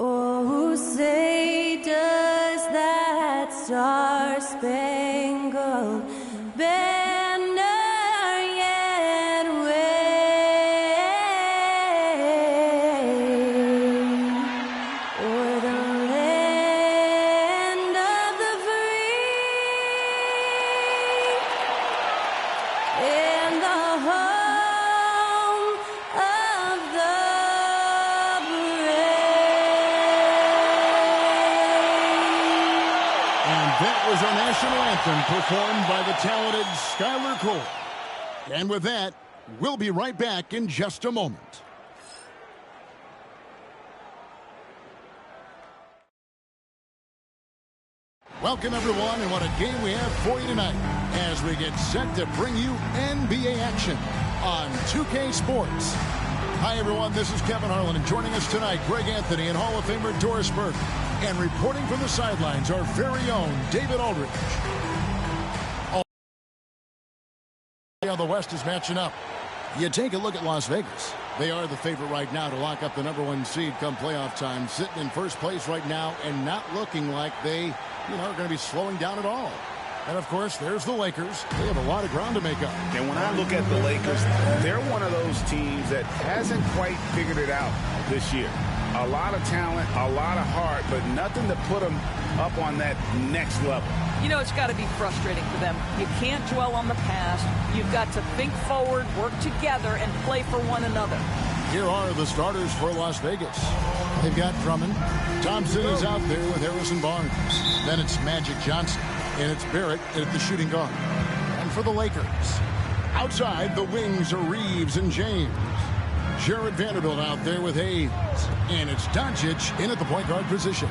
Oh, say does that star-spangled banner yet wave o'er the land of the free and the home of the That was our national anthem performed by the talented Skylar Cole. And with that, we'll be right back in just a moment. Welcome, everyone, and what a game we have for you tonight as we get set to bring you NBA action on 2K Sports. Hi, everyone. This is Kevin Harlan, and joining us tonight, Greg Anthony and Hall of Famer Doris Burke. And reporting from the sidelines, our very own David Aldridge. How the West is matching up. You take a look at Las Vegas. They are the favorite right now to lock up the #1 seed come playoff time, sitting in first place right now and not looking like they, are going to be slowing down at all. And, of course, there's the Lakers. They have a lot of ground to make up. And when I look at the Lakers, they're one of those teams that hasn't quite figured it out this year. A lot of talent, a lot of heart, but nothing to put them up on that next level. It's got to be frustrating for them. You can't dwell on the past. You've got to think forward, work together, and play for one another. Here are the starters for Las Vegas. They've got Drummond. Thompson is out there with Harrison Barnes. Then it's Magic Johnson. And it's Barrett at the shooting guard. And for the Lakers, outside the wings are Reeves and James. Jared Vanderbilt out there with Hayes. And it's Doncic in at the point guard position.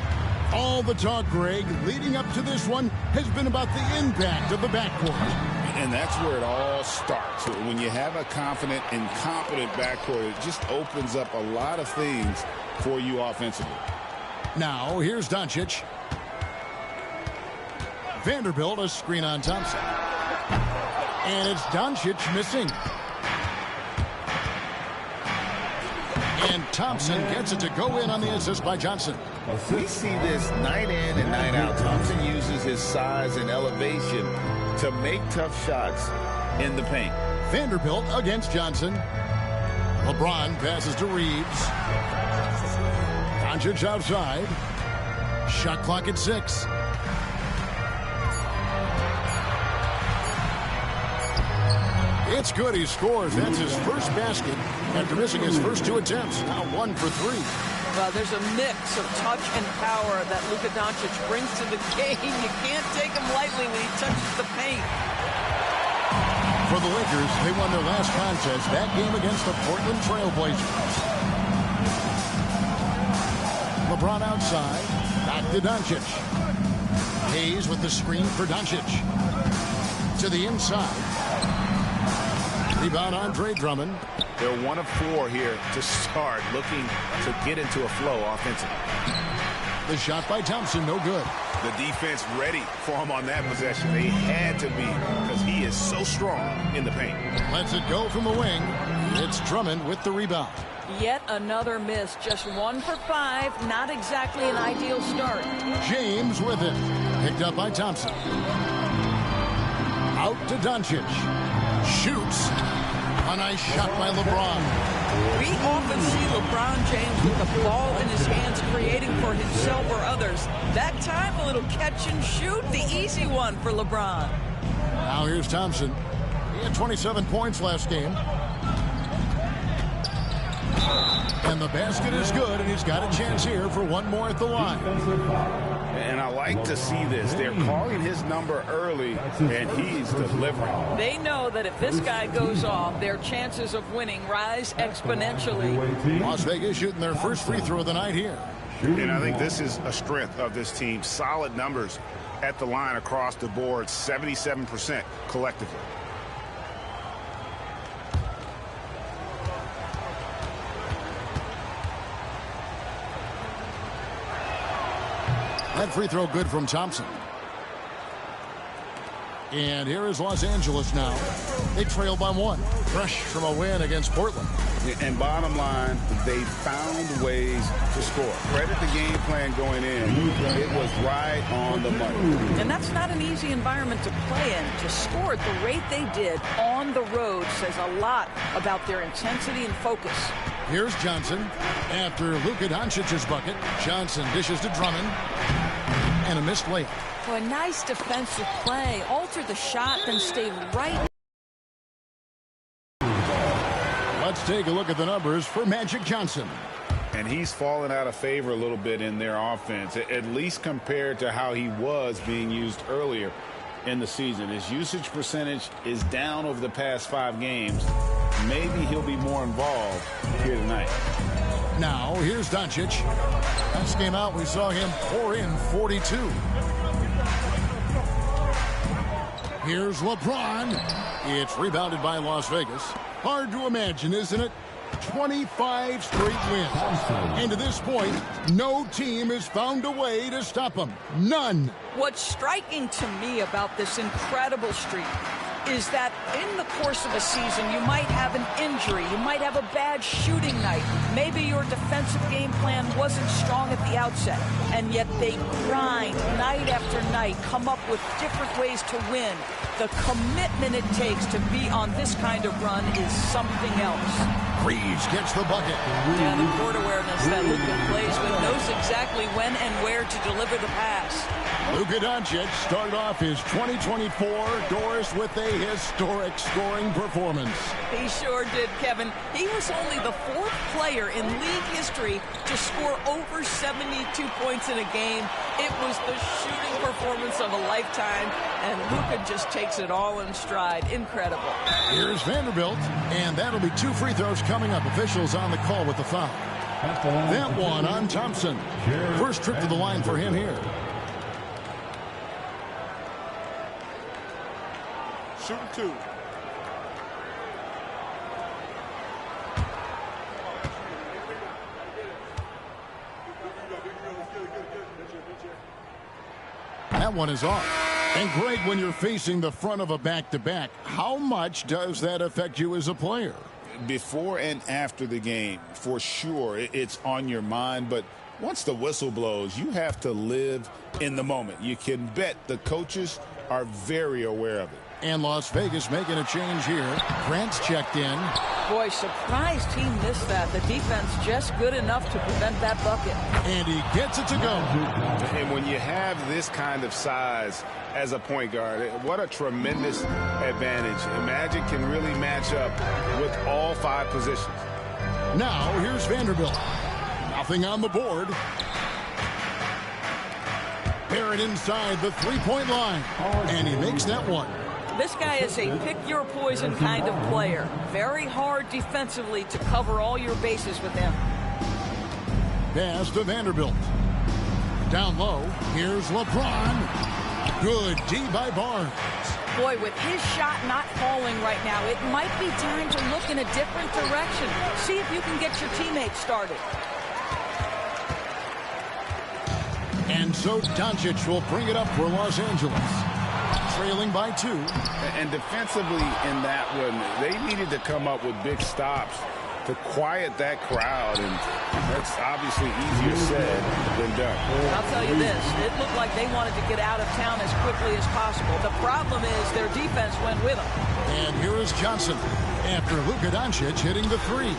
All the talk, Greg, leading up to this one has been about the impact of the backcourt. And that's where it all starts. When you have a confident and competent backcourt, it just opens up a lot of things for you offensively. Now, here's Doncic. Vanderbilt, a screen on Thompson. And it's Doncic missing. And Thompson gets it to go in on the assist by Johnson. We see this night in and night out. Thompson uses his size and elevation to make tough shots in the paint. Vanderbilt against Johnson. LeBron passes to Reeves. Doncic outside. Shot clock at 6. It's good. He scores. That's his first basket after missing his first 2 attempts. Now 1 for 3. Well, there's a mix of touch and power that Luka Doncic brings to the game. You can't take him lightly when he touches the paint. For the Lakers, they won their last contest, that game against the Portland Trail Blazers. LeBron outside. Back to Doncic. Hayes with the screen for Doncic. To the inside. Rebound Andre Drummond. They're 1 of 4 here to start, looking to get into a flow offensively. The shot by Thompson, no good. The defense ready for him on that possession. They had to be, because he is so strong in the paint. Lets it go from the wing. It's Drummond with the rebound. Yet another miss. Just 1 for 5. Not exactly an ideal start. James with it. Picked up by Thompson. Out to Doncic. Shoots. A nice shot by LeBron. We often see LeBron James with the ball in his hands creating for himself or others. That time, a little catch and shoot. The easy one for LeBron. Now here's Thompson. He had 27 points last game. And the basket is good, and he's got a chance here for 1 more at the line. And I like to see this. They're calling his number early, and he's delivering. They know that if this guy goes off, their chances of winning rise exponentially. Las Vegas shooting their first free throw of the night here. And I think this is a strength of this team. Solid numbers at the line across the board, 77% collectively. That free throw good from Thompson. And here is Los Angeles now. They trail by 1. Fresh from a win against Portland. And bottom line, they found ways to score. Credit the game plan going in. It was right on the money. And that's not an easy environment to play in. To score at the rate they did on the road says a lot about their intensity and focus. Here's Johnson. After Luka Doncic's bucket, Johnson dishes to Drummond. And a missed layup. For a nice defensive play. Alter the shot, then stay right. Let's take a look at the numbers for Magic Johnson. And he's fallen out of favor a little bit in their offense, at least compared to how he was being used earlier in the season. His usage percentage is down over the past 5 games. Maybe he'll be more involved here tonight. Now, here's Doncic. Last game out, we saw him pour in 42. Here's LeBron. It's rebounded by Las Vegas. Hard to imagine, isn't it? 25 straight wins. And to this point, no team has found a way to stop them. None. What's striking to me about this incredible streak is that in the course of a season, you might have an injury, you might have a bad shooting night, maybe your defensive game plan wasn't strong at the outset, and yet they grind night after night, come up with different ways to win. The commitment it takes to be on this kind of run is something else. Reeves gets the bucket. Yeah, the court awareness that Luka plays with, knows exactly when and where to deliver the pass. Luka Doncic started off his 2024 Doris with a historic scoring performance. He sure did, Kevin. He was only the 4th player in league history to score over 72 points in a game. It was the shooting performance of a lifetime, and Luka just takes it all in stride. Incredible. Here's Vanderbilt, and that'll be 2 free throws coming up. Officials on the call with the foul. That one on Thompson. First trip to the line for him here. Shooting 2. That one is off. And Greg, when you're facing the front of a back-to-back, how much does that affect you as a player? Before and after the game, for sure, it's on your mind. But once the whistle blows, you have to live in the moment. You can bet the coaches are very aware of it. And Las Vegas making a change here. Grant's checked in. Boy, surprised he missed that. The defense just good enough to prevent that bucket. And he gets it to go. And when you have this kind of size as a point guard, what a tremendous advantage. Magic can really match up with all 5 positions. Now, here's Vanderbilt. Nothing on the board. Barrett inside the 3-point line. And he makes that one. This guy is a pick-your-poison kind of player. Very hard defensively to cover all your bases with him. Pass to Vanderbilt. Down low, here's LeBron. Good D by Barnes. Boy, with his shot not falling right now, it might be time to look in a different direction. See if you can get your teammates started. And so Doncic will bring it up for Los Angeles. Trailing by 2. And defensively in that one, they needed to come up with big stops to quiet that crowd, and that's obviously easier said than done. I'll tell you this, it looked like they wanted to get out of town as quickly as possible. The problem is their defense went with them. And here is Johnson after Luka Doncic hitting the 3.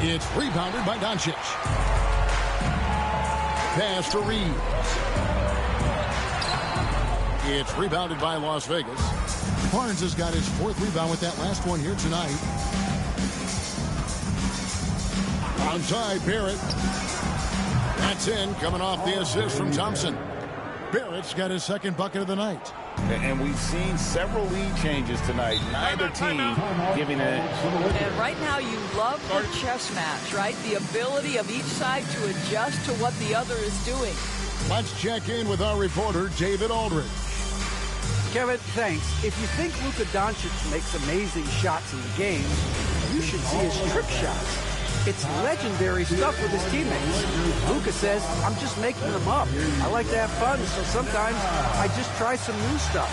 It's rebounded by Doncic. Pass to Reeves. It's rebounded by Las Vegas. Barnes has got his 4th rebound with that last one here tonight. Onside, Barrett. That's in, coming off the assist from Thompson. Barrett's got his 2nd bucket of the night. And we've seen several lead changes tonight. Neither team giving it. And right now you love the chess match, right? The ability of each side to adjust to what the other is doing. Let's check in with our reporter, David Aldridge. Kevin, thanks. If you think Luka Doncic makes amazing shots in the game, you should see his trip shots. It's legendary stuff with his teammates. Luka says, I'm just making them up. I like to have fun, so sometimes I just try some new stuff.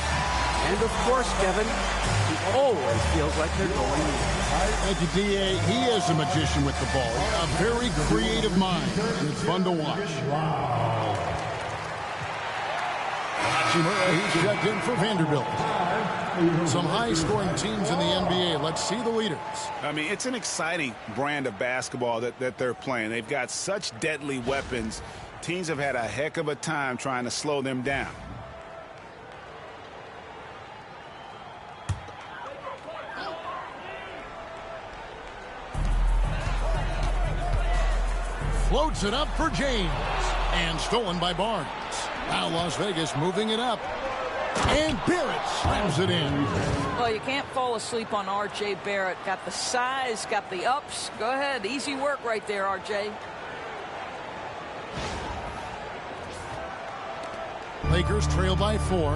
And of course, Kevin, he always feels like they're going in. Thank you, D.A. He is a magician with the ball. A very creative mind, and it's fun to watch. He's checked in for Vanderbilt. Some high-scoring teams in the NBA. Let's see the leaders. I mean, it's an exciting brand of basketball that they're playing. They've got such deadly weapons. Teams have had a heck of a time trying to slow them down. Floats it up for James. And stolen by Barnes. Now Las Vegas moving it up. And Barrett slams it in. Well, you can't fall asleep on R.J. Barrett. Got the size, got the ups. Go ahead. Easy work right there, R.J. Lakers trail by 4.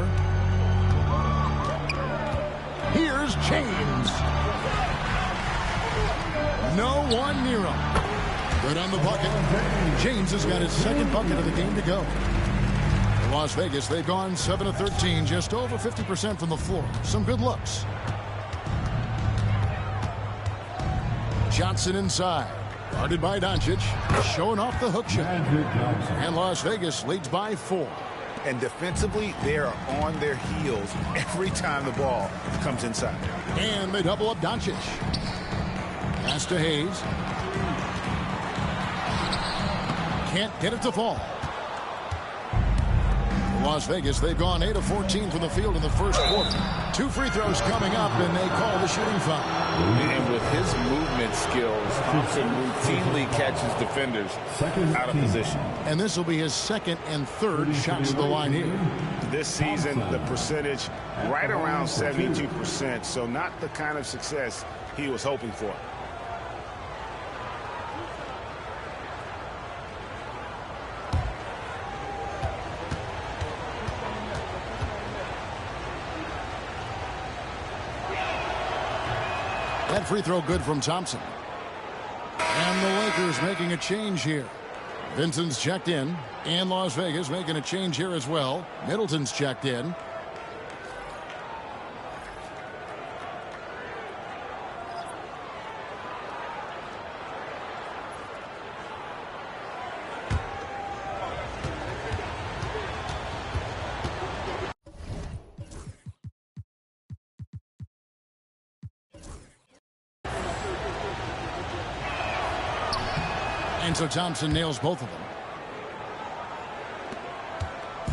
Here's James. No one near him. Good on the bucket. James has got his second bucket of the game to go. Las Vegas, they've gone 7 of 13, just over 50% from the floor. Some good looks. Johnson inside. Guarded by Doncic. Showing off the hook shot. And Las Vegas leads by 4. And defensively, they are on their heels every time the ball comes inside. And they double up Doncic. Pass to Hayes. Can't get it to fall. Las Vegas, they've gone 8 of 14 from the field in the first quarter. 2 free throws coming up, and they call the shooting foul. And with his movement skills, Thompson routinely catches defenders out of position. And this will be his second and third shots to the line here. This season, the percentage right around 72%, so not the kind of success he was hoping for. That free throw good from Thompson. And the Lakers making a change here. Vincent's checked in. And Las Vegas making a change here as well. Middleton's checked in. And so Thompson nails both of them.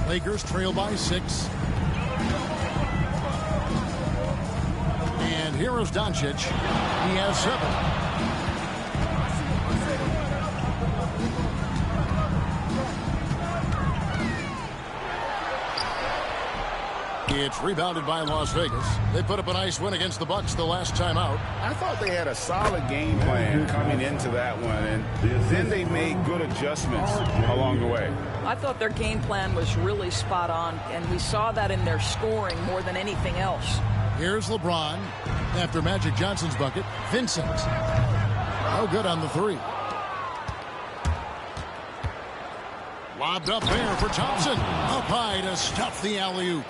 Lakers trail by 6. And here is Doncic. He has 7. It's rebounded by Las Vegas. They put up a nice win against the Bucks the last time out. I thought they had a solid game plan coming into that one, and then they made good adjustments along the way. I thought their game plan was really spot on, and we saw that in their scoring more than anything else. Here's LeBron after Magic Johnson's bucket. Vincent. Oh, good on the 3. Lobbed up there for Thompson. Up high to stuff the alley-oop.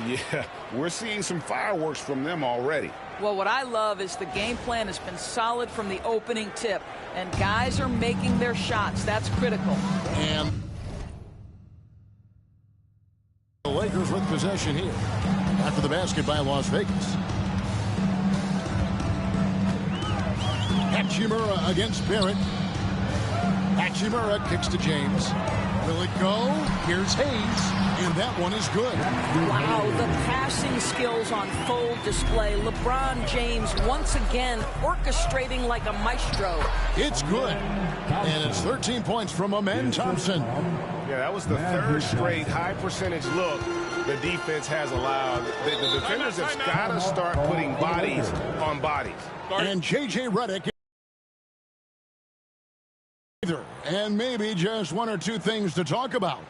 Yeah, we're seeing some fireworks from them already. Well, what I love is the game plan has been solid from the opening tip, and guys are making their shots. That's critical. And the Lakers with possession here after the basket by Las Vegas. Hachimura against Barrett. Hachimura kicks to James. Will it go? Here's Hayes. And that one is good. Wow, the passing skills on full display. LeBron James once again orchestrating like a maestro. It's good. And it's 13 points from Amen Thompson. Yeah, that was the third straight high percentage look the defense has allowed. The defenders have got to start putting bodies on bodies. And J.J. Redick. And maybe just 1 or 2 things to talk about.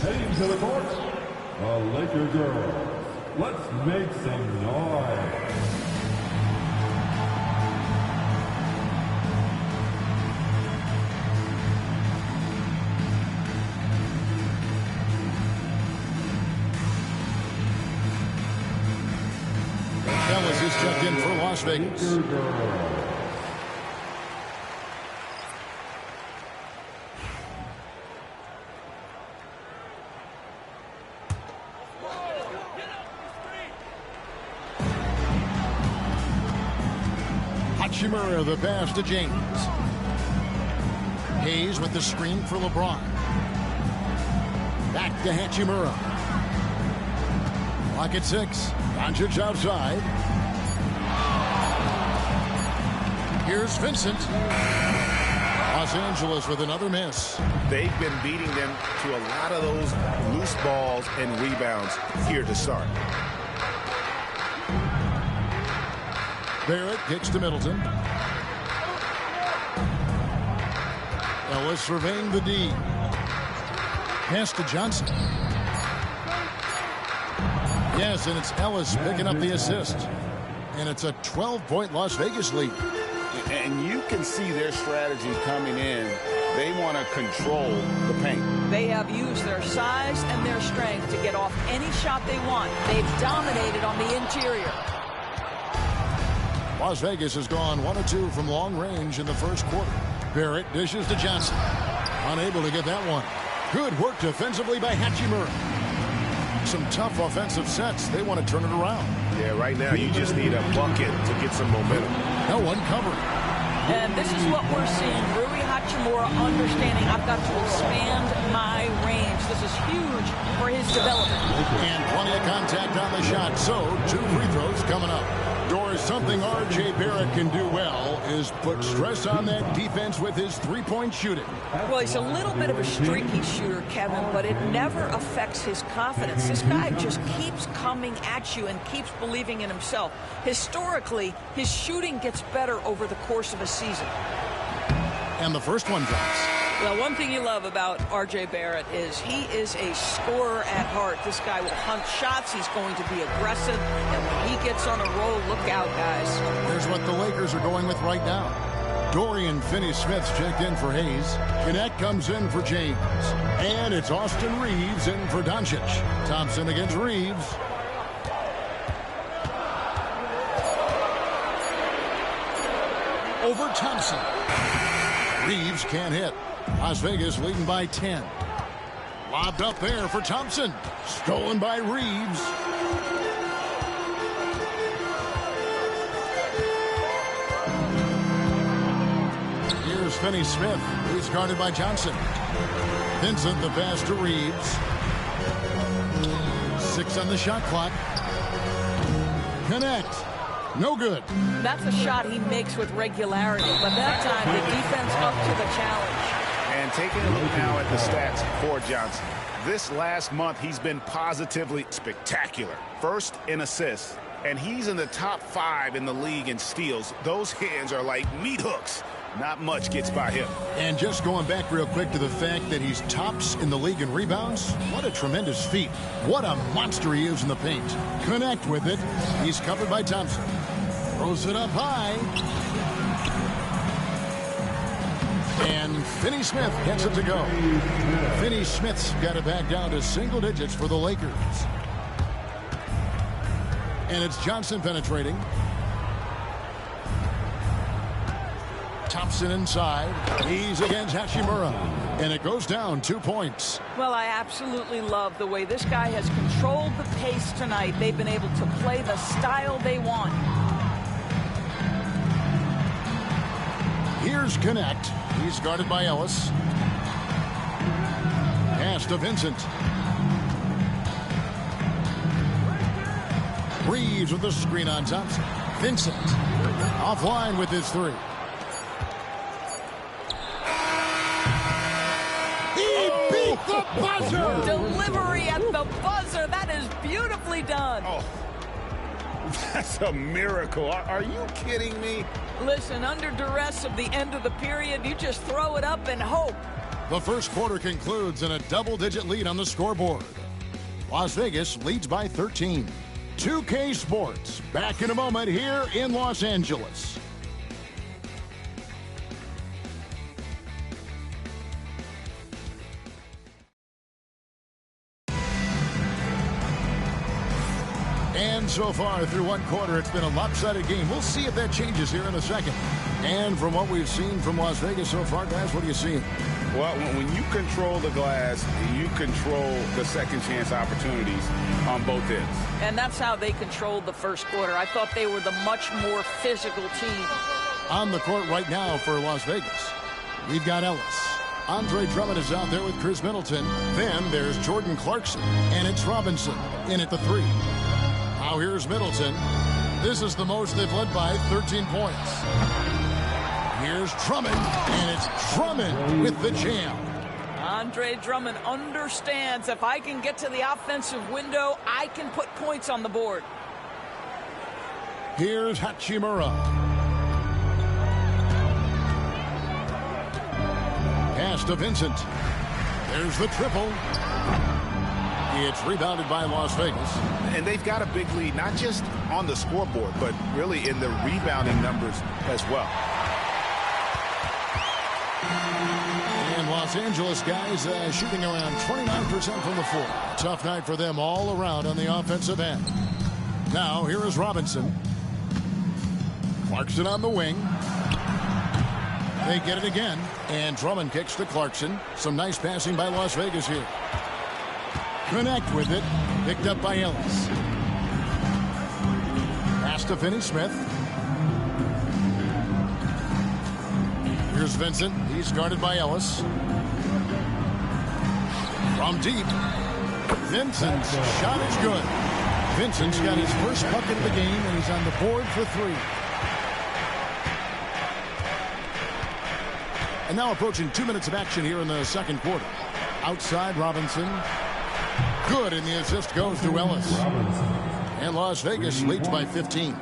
Heading to the court the Laker girls. Let's make some noise. Ellis is checked in for Las Vegas. Hachimura, the pass to James. Hayes with the screen for LeBron. Back to Hachimura. Clock at 6. Doncic outside. Here's Vincent. Los Angeles with another miss. They've been beating them to a lot of those loose balls and rebounds here to start. Barrett kicks to Middleton. Ellis surveying the D. Pass to Johnson. Yes, and it's Ellis picking up the assist. And it's a 12-point Las Vegas lead. And you can see their strategy coming in. They want to control the paint. They have used their size and their strength to get off any shot they want. They've dominated on the interior. Las Vegas has gone 1 of 2 from long range in the first quarter. Barrett dishes to Johnson. Unable to get that one. Good work defensively by Hachimura. Some tough offensive sets. They want to turn it around. Yeah, right now you just need a bucket to get some momentum. No one covering. And this is what we're seeing. Rui Hachimura understanding I've got to expand my range. This is huge for his development. And plenty of contact on the shot. So 2 free throws coming up. Doors, something R.J. Barrett can do well is put stress on that defense with his three-point shooting. Well, he's a little bit of a streaky shooter, Kevin, but it never affects his confidence. This guy just keeps coming at you and keeps believing in himself. Historically, his shooting gets better over the course of a season. And the first one drops. Well, one thing you love about R.J. Barrett is he is a scorer at heart. This guy will hunt shots. He's going to be aggressive. And when he gets on a roll, look out, guys. Here's what the Lakers are going with right now. Dorian Finney-Smith's checked in for Hayes. Connect comes in for James. And it's Austin Reeves in for Doncic. Thompson against Reeves. Over Thompson. Reeves can't hit. Las Vegas leading by 10. Lobbed up there for Thompson. Stolen by Reeves. Here's Finney-Smith. He's guarded by Johnson. Vincent the pass to Reeves. 6 on the shot clock. Connect. No good. That's a shot he makes with regularity, but that time the defense up to the challenge. And taking a look now at the stats for Johnson. This last month, he's been positively spectacular. First in assists, and he's in the top 5 in the league in steals. Those hands are like meat hooks. Not much gets by him. And just going back real quick to the fact that he's tops in the league in rebounds. What a tremendous feat. What a monster he is in the paint. Connect with it. He's covered by Thompson. Throws it up high. And Finney-Smith gets it to go. Finney-Smith's got it back down to single digits for the Lakers. And it's Johnson penetrating. Thompson inside. He's against Hachimura. And it goes down 2 points. Well, I absolutely love the way this guy has controlled the pace tonight. They've been able to play the style they want. Here's Connect. He's guarded by Ellis. Pass to Vincent. Reeves with the screen on Thompson. Vincent offline with his 3. He beat the buzzer! Delivery at the buzzer. That is beautifully done. Oh, that's a miracle. Are you kidding me? Listen, under duress of the end of the period, you just throw it up and hope. The first quarter concludes in a double-digit lead on the scoreboard. Las Vegas leads by 13. 2K Sports, back in a moment here in Los Angeles. And so far through one quarter, it's been a lopsided game. We'll see if that changes here in a second. And from what we've seen from Las Vegas so far, guys, what are you seeing? Well, when you control the glass, you control the second chance opportunities on both ends. And that's how they controlled the first quarter. I thought they were the much more physical team. On the court right now for Las Vegas, we've got Ellis. Andre Drummond is out there with Chris Middleton. Then there's Jordan Clarkson, and it's Robinson in at the 3. Now here's Middleton. This is the most they've led by 13 points. Here's Drummond, and it's Drummond with the jam. Andre Drummond understands if I can get to the offensive window, I can put points on the board. Here's Hachimura. Pass to Vincent. There's the triple. It's rebounded by Las Vegas. And they've got a big lead, not just on the scoreboard, but really in the rebounding numbers as well. And Los Angeles guys shooting around 29% from the floor. Tough night for them all around on the offensive end. Now here is Robinson. Clarkson on the wing. They get it again. And Drummond kicks to Clarkson. Some nice passing by Las Vegas here. Connect with it. Picked up by Ellis. Pass to Finney-Smith. Here's Vincent. He's guarded by Ellis. From deep. Vincent's shot is good. Vincent's got his first bucket of the game, and he's on the board for 3. And now approaching 2 minutes of action here in the second quarter. Outside, Robinson. Good, and the assist goes to Ellis. And Las Vegas leads by 15.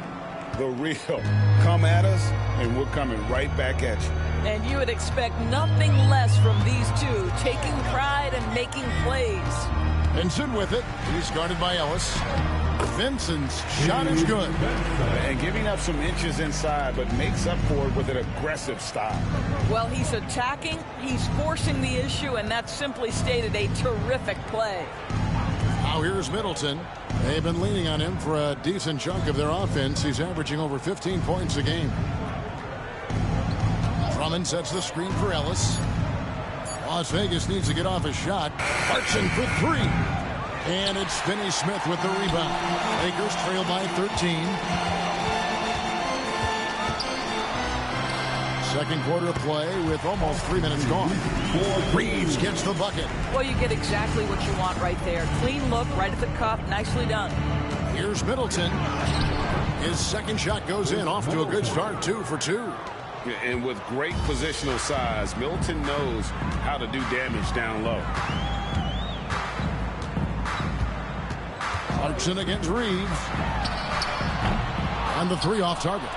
The real. Come at us, and we're coming right back at you. And you would expect nothing less from these two, taking pride and making plays. Vincent with it. He's guarded by Ellis. Vincent's shot is good. And giving up some inches inside, but makes up for it with an aggressive style. Well, he's attacking, he's forcing the issue, and that simply stated a terrific play. Now here's Middleton. They've been leaning on him for a decent chunk of their offense. He's averaging over 15 points a game. Drummond sets the screen for Ellis. Las Vegas needs to get off a shot. Clarkson for 3. And it's Finney-Smith with the rebound. Lakers trail by 13. Second quarter play with almost 3 minutes gone. Reeves gets the bucket. Well, you get exactly what you want right there. Clean look, right at the cup, nicely done. Here's Middleton. His second shot goes in, off to a good start, 2 for 2. And with great positional size, Middleton knows how to do damage down low. Clarkson against Reeves. And the 3 off target.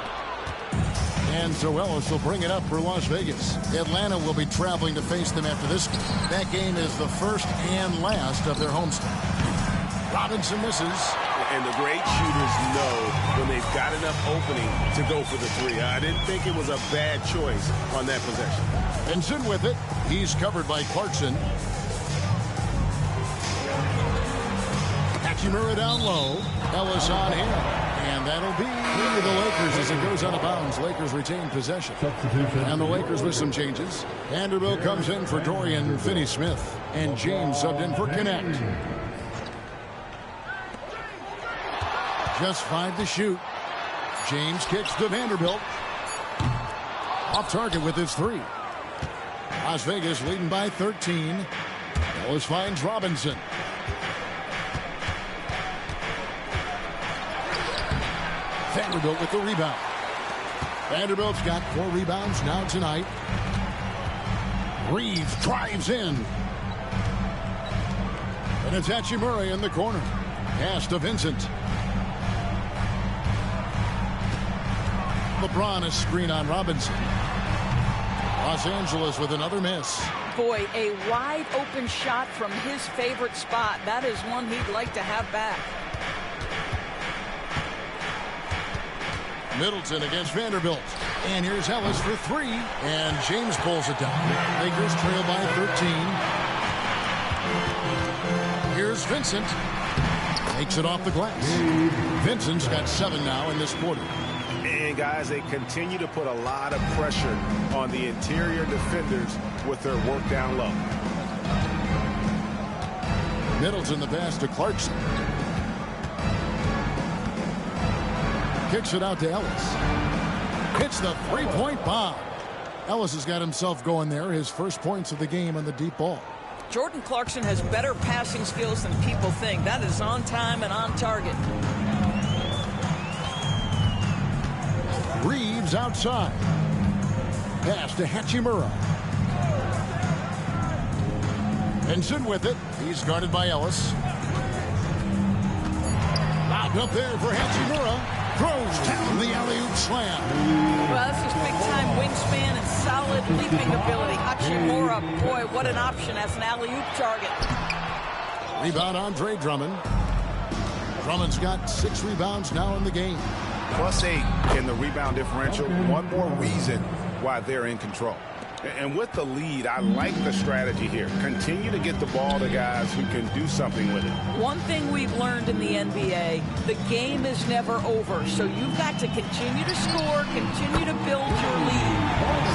And so Ellis will bring it up for Las Vegas. Atlanta will be traveling to face them after this. That game is the first and last of their homestand. Robinson misses. And the great shooters know when they've got enough opening to go for the 3. I didn't think it was a bad choice on that possession. Vincent with it. He's covered by Clarkson. Hachimura down low. Ellis on him. And that'll be the Lakers as it goes out of bounds. Lakers retain possession. And the Lakers with some changes. Vanderbilt comes in for Dorian Finney-Smith. And James subbed in for Connect. Just 5 to shoot. James kicks to Vanderbilt. Off target with his 3. Las Vegas leading by 13. Ellis finds Robinson. Vanderbilt with the rebound. Vanderbilt's got 4 rebounds now tonight. Reeves drives in. And it's Hachimura in the corner. Pass to Vincent. Lebron a screen on Robinson. Los Angeles with another miss. Boy, a wide open shot from his favorite spot. That is one he'd like to have back. Middleton against Vanderbilt. And here's Ellis for three. And James pulls it down. Lakers trail by 13. Here's Vincent. Takes it off the glass. Vincent's got 7 now in this quarter. And guys, they continue to put a lot of pressure on the interior defenders with their work down low. Middleton the pass to Clarkson. Kicks it out to Ellis. Hits the three-point bomb. Ellis has got himself going there. His first points of the game on the deep ball. Jordan Clarkson has better passing skills than people think. That is on time and on target. Reeves outside. Pass to Hachimura. Vincent with it. He's guarded by Ellis. Lobbed up there for Hachimura. Throws down the alley-oop slam. Well, this is big-time wingspan and solid leaping ability. Hachimura, boy, what an option as an alley-oop target. Rebound Andre Drummond. Drummond's got 6 rebounds now in the game. +8 in the rebound differential. One more reason why they're in control. And with the lead, I like the strategy here. Continue to get the ball to guys who can do something with it. One thing we've learned in the NBA, the game is never over. So you've got to continue to score, continue to build your lead.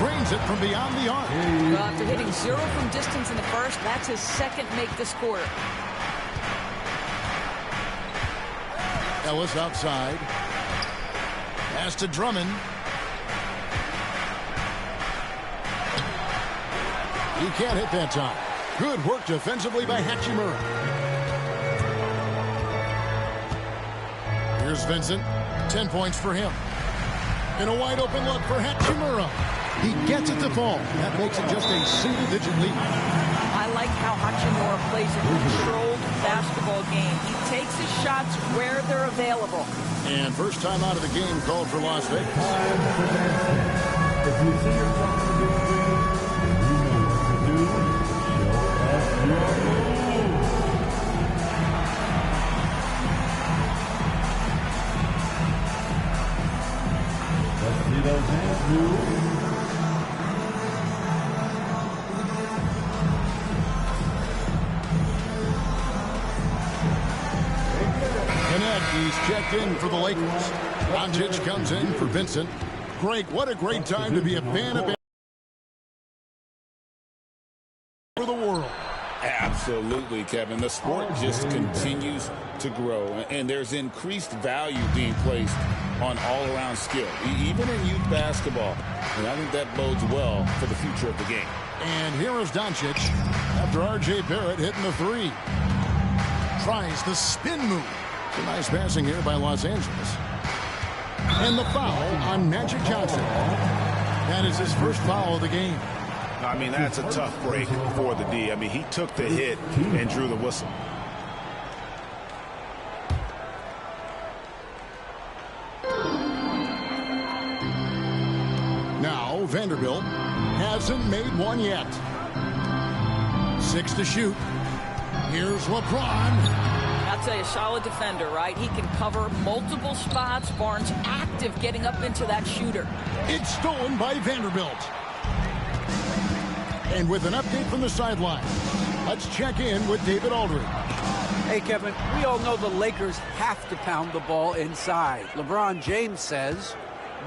Drains it from beyond the arc. Well, after hitting 0 from distance in the first, that's his second make this quarter. Ellis outside. Pass to Drummond. He can't hit that time. Good work defensively by Hachimura. Here's Vincent. 10 points for him. And a wide open look for Hachimura. He gets it to fall. That makes it just a single-digit lead. I like how Hachimura plays a controlled basketball game. He takes his shots where they're available. And first time out of the game called for Las Vegas. If you see your problem doing great, you know what to do. Show us your moves. Let's see those hands move. He's checked in for the Lakers. Doncic comes in for Vincent. Greg, what a great time to be a fan of for the world. Absolutely, Kevin. The sport just continues to grow, and there's increased value being placed on all-around skill, even in youth basketball. And I think that bodes well for the future of the game. And here is Doncic after R.J. Barrett hitting the three. Tries the spin move. Some nice passing here by Los Angeles. And the foul on Magic Johnson. That is his first foul of the game. I mean, that's a tough break for the D. I mean, he took the hit and drew the whistle. Now Vanderbilt hasn't made one yet. 6 to shoot. Here's LeBron. I'll tell you, solid defender, right? He can cover multiple spots. Barnes active getting up into that shooter. It's stolen by Vanderbilt. And with an update from the sideline, let's check in with David Aldridge. Hey, Kevin, we all know the Lakers have to pound the ball inside. LeBron James says,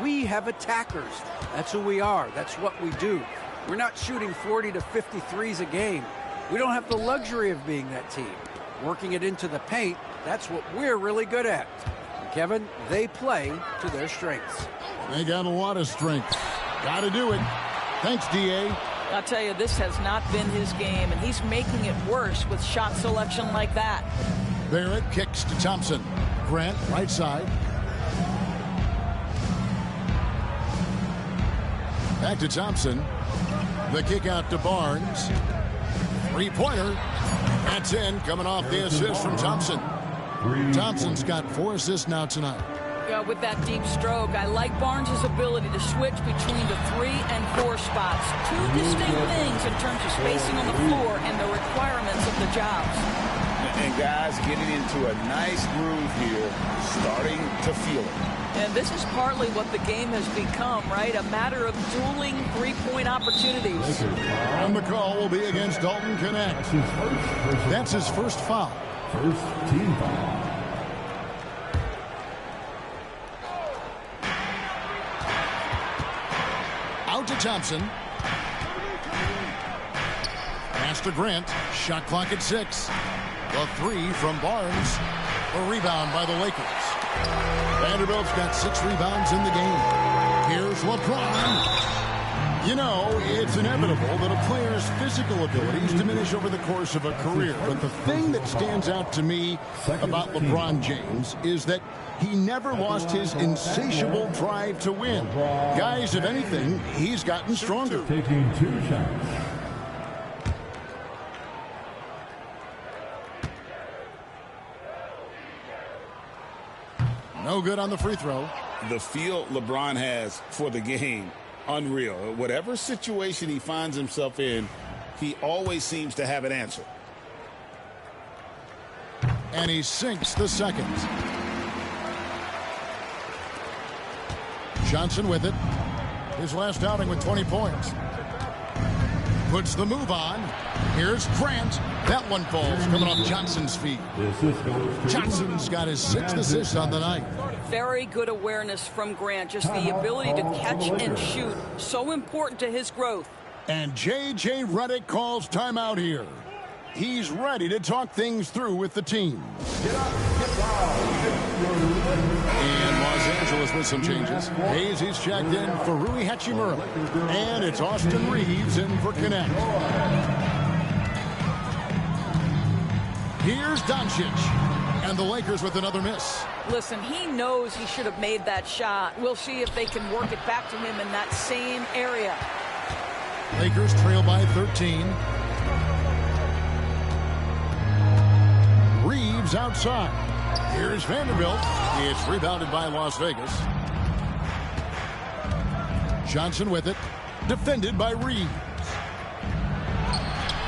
we have attackers. That's who we are. That's what we do. We're not shooting 40 to 53s a game. We don't have the luxury of being that team. Working it into the paint, that's what we're really good at. And Kevin, they play to their strengths. They got a lot of strength. Got to do it. Thanks, D.A. I'll tell you, this has not been his game, and he's making it worse with shot selection like that. Barrett kicks to Thompson. Grant, right side. Back to Thompson. The kick out to Barnes. Three-pointer. That's in, coming off the assist from Thompson. Thompson's got 4 assists now tonight. With that deep stroke, I like Barnes' ability to switch between the 3 and 4 spots. Two distinct things in terms of spacing on the floor and the requirements of the jobs. And guys getting into a nice groove here, starting to feel it. And this is partly what the game has become, right? A matter of dueling three-point opportunities. And the call will be against Dalton Connect. That's his first foul. First team foul. Out to Thompson. Pass to Grant. Shot clock at 6. The 3 from Barnes. A rebound by the Lakers. Vanderbilt's got 6 rebounds in the game. Here's LeBron. You know, it's inevitable that a player's physical abilities diminish over the course of a career. But the thing that stands out to me about LeBron James is that he never lost his insatiable drive to win. Guys, if anything, he's gotten stronger. Taking 2 shots. No good on the free throw. The feel LeBron has for the game, unreal. Whatever situation he finds himself in, he always seems to have an answer. And he sinks the second. Johnson with it. His last outing with 20 points. Puts the move on. Here's Grant. That one falls coming off Johnson's feet. Johnson's got his 6th assist on the night. Very good awareness from Grant. Just the ability to catch and shoot. So important to his growth. And J.J. Redick calls timeout here. He's ready to talk things through with the team. And Los Angeles with some changes. Hayes is checked in for Rui Hachimura. And it's Austin Reeves in for Connect. Here's Doncic. And the Lakers with another miss. Listen, he knows he should have made that shot. We'll see if they can work it back to him in that same area. Lakers trail by 13. Reeves outside. Here's Vanderbilt. It's rebounded by Las Vegas. Johnson with it. Defended by Reeves.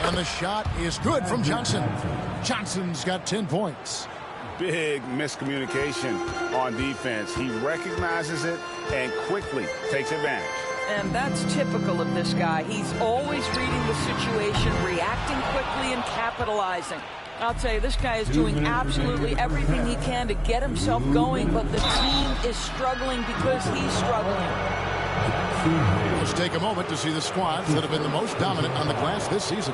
And the shot is good from Johnson. Johnson's got 10 points. Big miscommunication on defense. He recognizes it and quickly takes advantage. And that's typical of this guy. He's always reading the situation, reacting quickly, and capitalizing. I'll tell you, this guy is doing absolutely everything he can to get himself going, but the team is struggling because he's struggling. Let's take a moment to see the squads that have been the most dominant on the glass this season.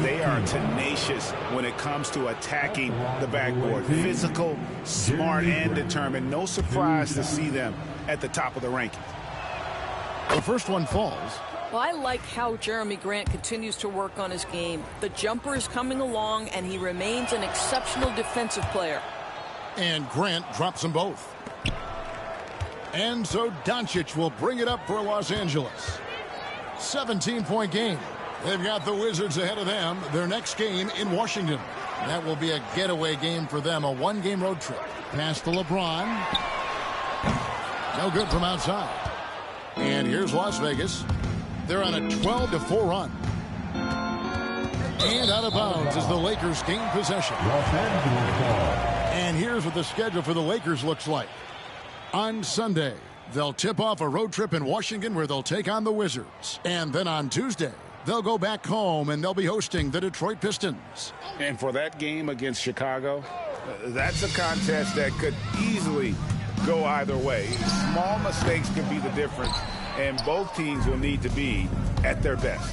They are tenacious when it comes to attacking the backboard. Physical, smart, and determined. No surprise to see them at the top of the rankings. The first one falls. Well, I like how Jeremy Grant continues to work on his game. The jumper is coming along, and he remains an exceptional defensive player. And Grant drops them both. And so Doncic will bring it up for Los Angeles. 17-point game. They've got the Wizards ahead of them. Their next game in Washington. That will be a getaway game for them, a one-game road trip. Pass to LeBron. No good from outside. And here's Las Vegas. They're on a 12-4 run. And out of bounds as the Lakers gain possession. And here's what the schedule for the Lakers looks like. On Sunday, they'll tip off a road trip in Washington where they'll take on the Wizards. And then on Tuesday, they'll go back home and they'll be hosting the Detroit Pistons. And for that game against Chicago, that's a contest that could easily go either way. Small mistakes could be the difference, and both teams will need to be at their best.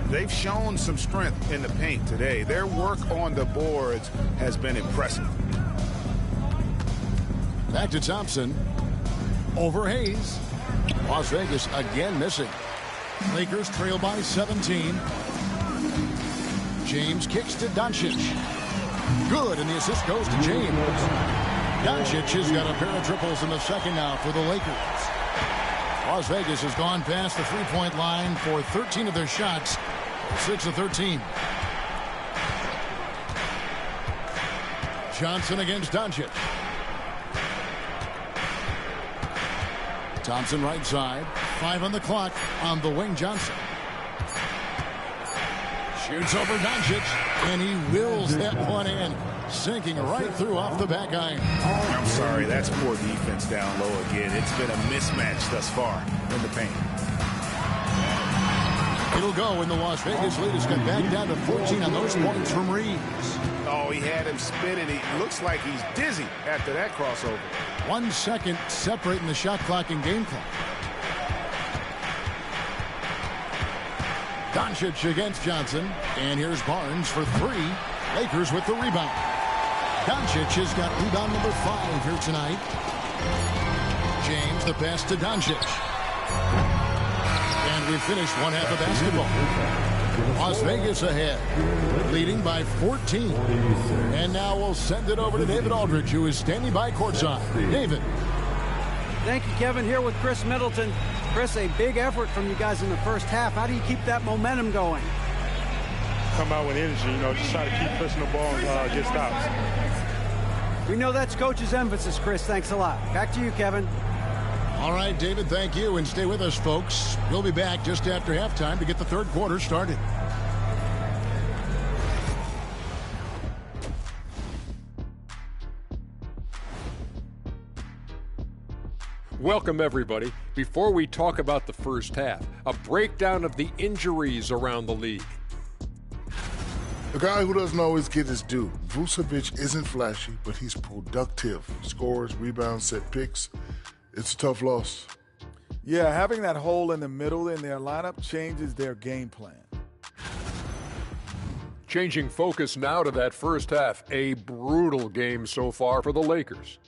They've shown some strength in the paint today. Their work on the boards has been impressive. Back to Thompson. Over Hayes. Las Vegas again missing. Lakers trail by 17. James kicks to Doncic. Good, and the assist goes to James. Doncic has got a pair of triples in the second now for the Lakers. Las Vegas has gone past the three-point line for 13 of their shots. 6 of 13. Johnson against Doncic. Thompson right side. 5 on the clock on the wing. Johnson shoots over Doncic, and he wills that one in, sinking right through off the back iron. I'm sorry, that's poor defense down low again. It's been a mismatch thus far in the paint. It'll go, and the Las Vegas lead has got back down to 14 on those points from Reeves. Oh, he had him spinning. He looks like he's dizzy after that crossover. 1 second separating the shot clock and game clock. Doncic against Johnson, and here's Barnes for 3. Lakers with the rebound. Doncic has got rebound number 5 here tonight. James the pass to Doncic. And we finished one half of basketball. Las Vegas ahead, leading by 14. And now we'll send it over to David Aldridge, who is standing by courtside. David. Thank you, Kevin. Here with Chris Middleton. Chris, a big effort from you guys in the first half. How do you keep that momentum going? Come out with energy, just try to keep pushing the ball and get stops. We know that's coach's emphasis, Chris. Thanks a lot. Back to you, Kevin. All right, David, thank you. And stay with us, folks. We'll be back just after halftime to get the third quarter started. Welcome, everybody. Before we talk about the first half, a breakdown of the injuries around the league. The guy who doesn't always get his due. Vucevic isn't flashy, but he's productive. Scores, rebounds, set picks. It's a tough loss. Yeah, having that hole in the middle in their lineup changes their game plan. Changing focus now to that first half. A brutal game so far for the Lakers.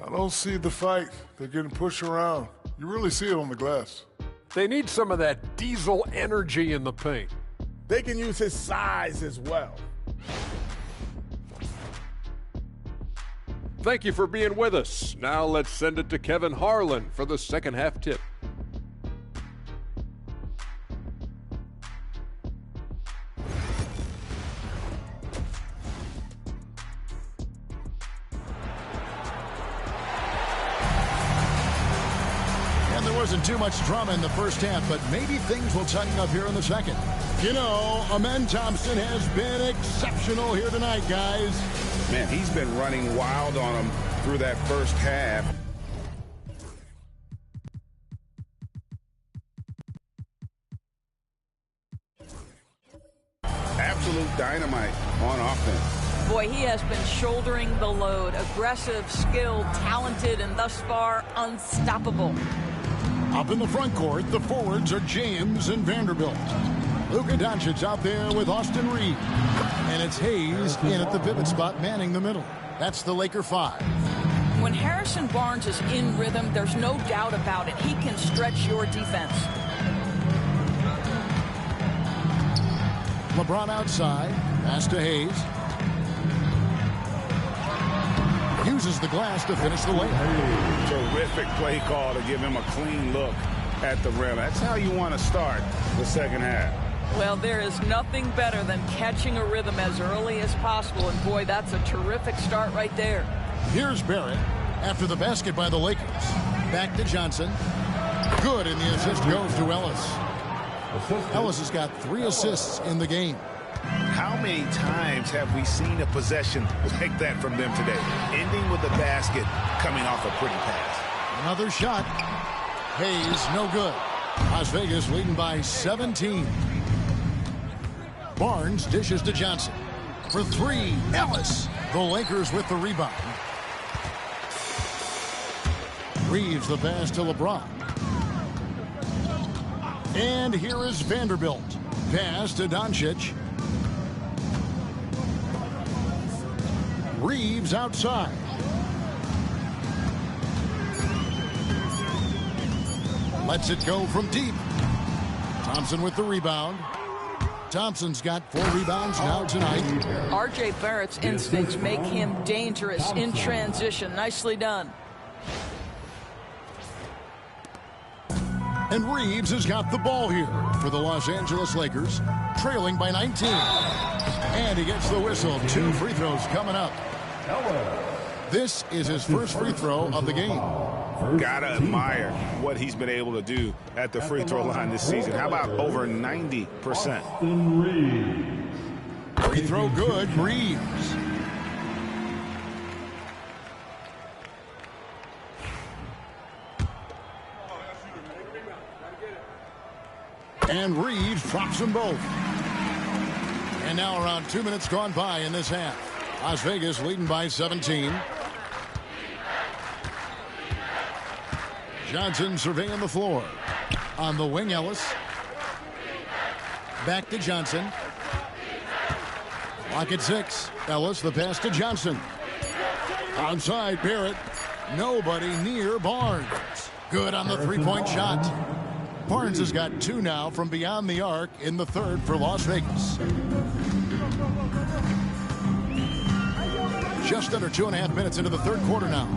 I don't see the fight. They're getting pushed around. You really see it on the glass. They need some of that diesel energy in the paint. They can use his size as well. Thank you for being with us. Now let's send it to Kevin Harlan for the second half tip. Wasn't too much drama in the first half, but maybe things will tighten up here in the second. You know, Amen Thompson has been exceptional here tonight, guys. Man, he's been running wild on them through that first half. Absolute dynamite on offense. Boy, he has been shouldering the load. Aggressive, skilled, talented, and thus far unstoppable. Up in the front court, the forwards are James and Vanderbilt. Luka Doncic out there with Austin Reeves. And it's Hayes in at the pivot spot, manning the middle. That's the Laker 5. When Harrison Barnes is in rhythm, there's no doubt about it. He can stretch your defense. LeBron outside. Pass to Hayes. Uses the glass to finish the layup. Terrific play call to give him a clean look at the rim. That's how you want to start the second half. Well, there is nothing better than catching a rhythm as early as possible. And, boy, that's a terrific start right there. Here's Barrett after the basket by the Lakers. Back to Johnson. Good, and the assist goes to Ellis. Ellis has got 3 assists in the game. How many times have we seen a possession like that from them today? Ending with the basket, coming off a pretty pass. Another shot. Hayes, no good. Las Vegas leading by 17. Barnes dishes to Johnson. For 3, Ellis. The Lakers with the rebound. Reeves the pass to LeBron. And here is Vanderbilt. Pass to Doncic. Reeves outside. Lets it go from deep. Thompson with the rebound. Thompson's got 4 rebounds now tonight. R.J. Barrett's instincts make him dangerous in transition. Nicely done. And Reeves has got the ball here for the Los Angeles Lakers, trailing by 19. And he gets the whistle. 2 free throws coming up. This is his first free throw of the game. Gotta admire what he's been able to do at the free throw line this season. How about over 90%? Free throw good, Reeves. And Reeves drops them both. And now around 2 minutes gone by in this half. Las Vegas leading by 17. Johnson surveying the floor. On the wing, Ellis. Back to Johnson. Lock at 6. Ellis, the pass to Johnson. Outside, Barrett. Nobody near Barnes. Good on the three-point shot. Barnes has got 2 now from beyond the arc in the third for Las Vegas. Just under 2.5 minutes into the third quarter now.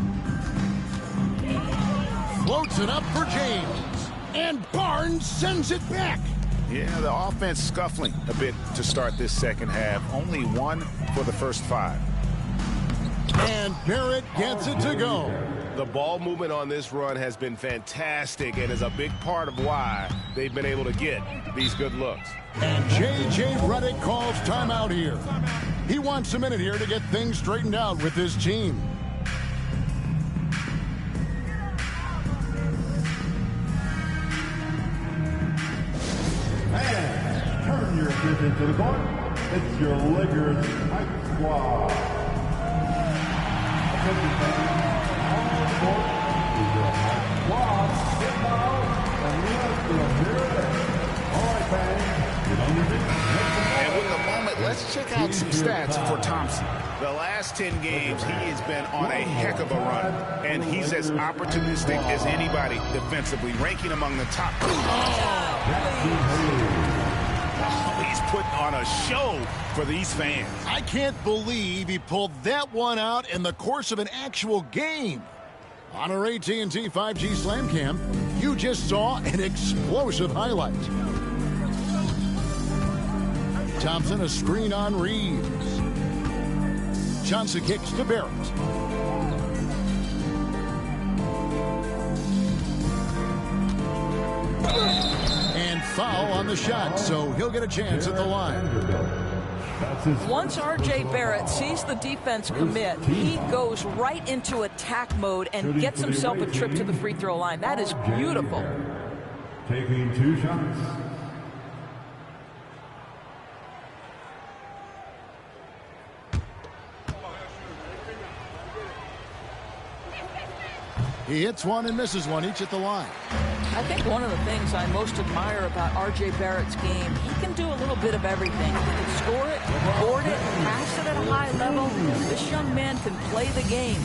Floats it up for James. And Barnes sends it back. Yeah, the offense scuffling a bit to start this second half. Only 1 for the first 5. And Barrett gets it to go. The ball movement on this run has been fantastic and is a big part of why they've been able to get these good looks. And J.J. Redick calls timeout here. He wants a minute here to get things straightened out with his team. And turn your attention to the court. It's your Lakers Hype Squad. Attention fans, on the court is your Hype Squad. Get out and let's hear it. All right, fans, get on your feet. And with the moment, let's check out some stats for Thompson. The last 10 games, he has been on a heck of a run. And he's as opportunistic as anybody defensively, ranking among the top 2. He's putting on a show for these fans. I can't believe he pulled that one out in the course of an actual game. On our AT&T 5G Slam Cam, you just saw an explosive highlight. Thompson, a screen on Reeves. Johnson kicks to Barrett. And foul on the shot, so he'll get a chance at the line. Once R.J. Barrett sees the defense commit, he goes right into attack mode and gets himself a trip to the free throw line. That is beautiful. Taking 2 shots. He hits one and misses one, each at the line. I think one of the things I most admire about R.J. Barrett's game, he can do a little bit of everything. He can score it, board it, pass it at a high level. This young man can play the game.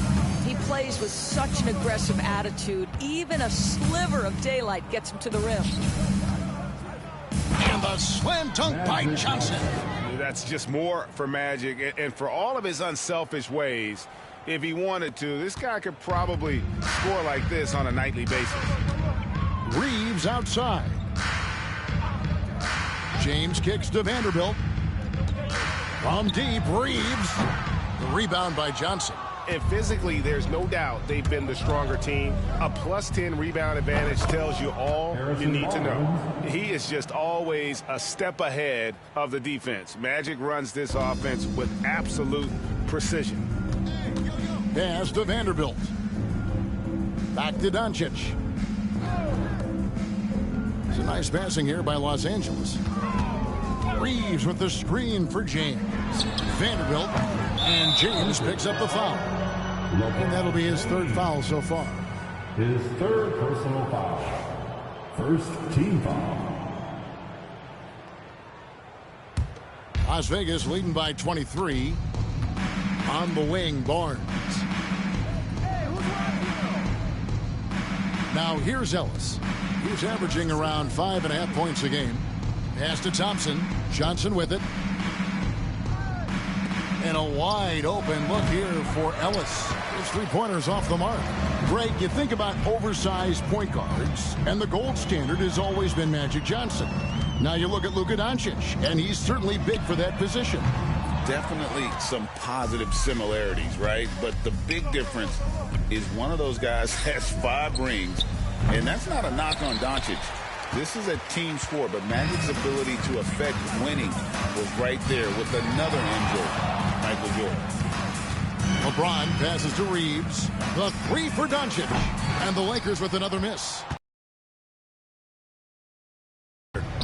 He plays with such an aggressive attitude. Even a sliver of daylight gets him to the rim. And the slam dunk by Johnson. That's just more for Magic. And for all of his unselfish ways, if he wanted to, this guy could probably score like this on a nightly basis. Reeves outside. James kicks to Vanderbilt. From deep, Reeves. The rebound by Johnson. And physically, there's no doubt they've been the stronger team. A +10 rebound advantage tells you all you need to know. He is just always a step ahead of the defense. Magic runs this offense with absolute precision. Pass to Vanderbilt. Back to Doncic. It's a nice passing here by Los Angeles. Reeves with the screen for James. Vanderbilt. And James picks up the foul. And that'll be his 3rd foul so far. His 3rd personal foul. 1st team foul. Las Vegas leading by 23. On the wing, Barnes. Now here's Ellis. He's averaging around 5.5 points a game. Pass to Thompson. Johnson with it. And a wide open look here for Ellis. His 3-pointers off the mark. Greg, you think about oversized point guards, and the gold standard has always been Magic Johnson. Now you look at Luka Doncic, and he's certainly big for that position. definitely some positive similarities, right? But the big difference is one of those guys has 5 rings, and that's not a knock on Doncic. This is a team sport, but Magic's ability to affect winning was right there with another MJ, Michael Jordan. LeBron passes to Reeves. The 3 for Doncic. And the Lakers with another miss.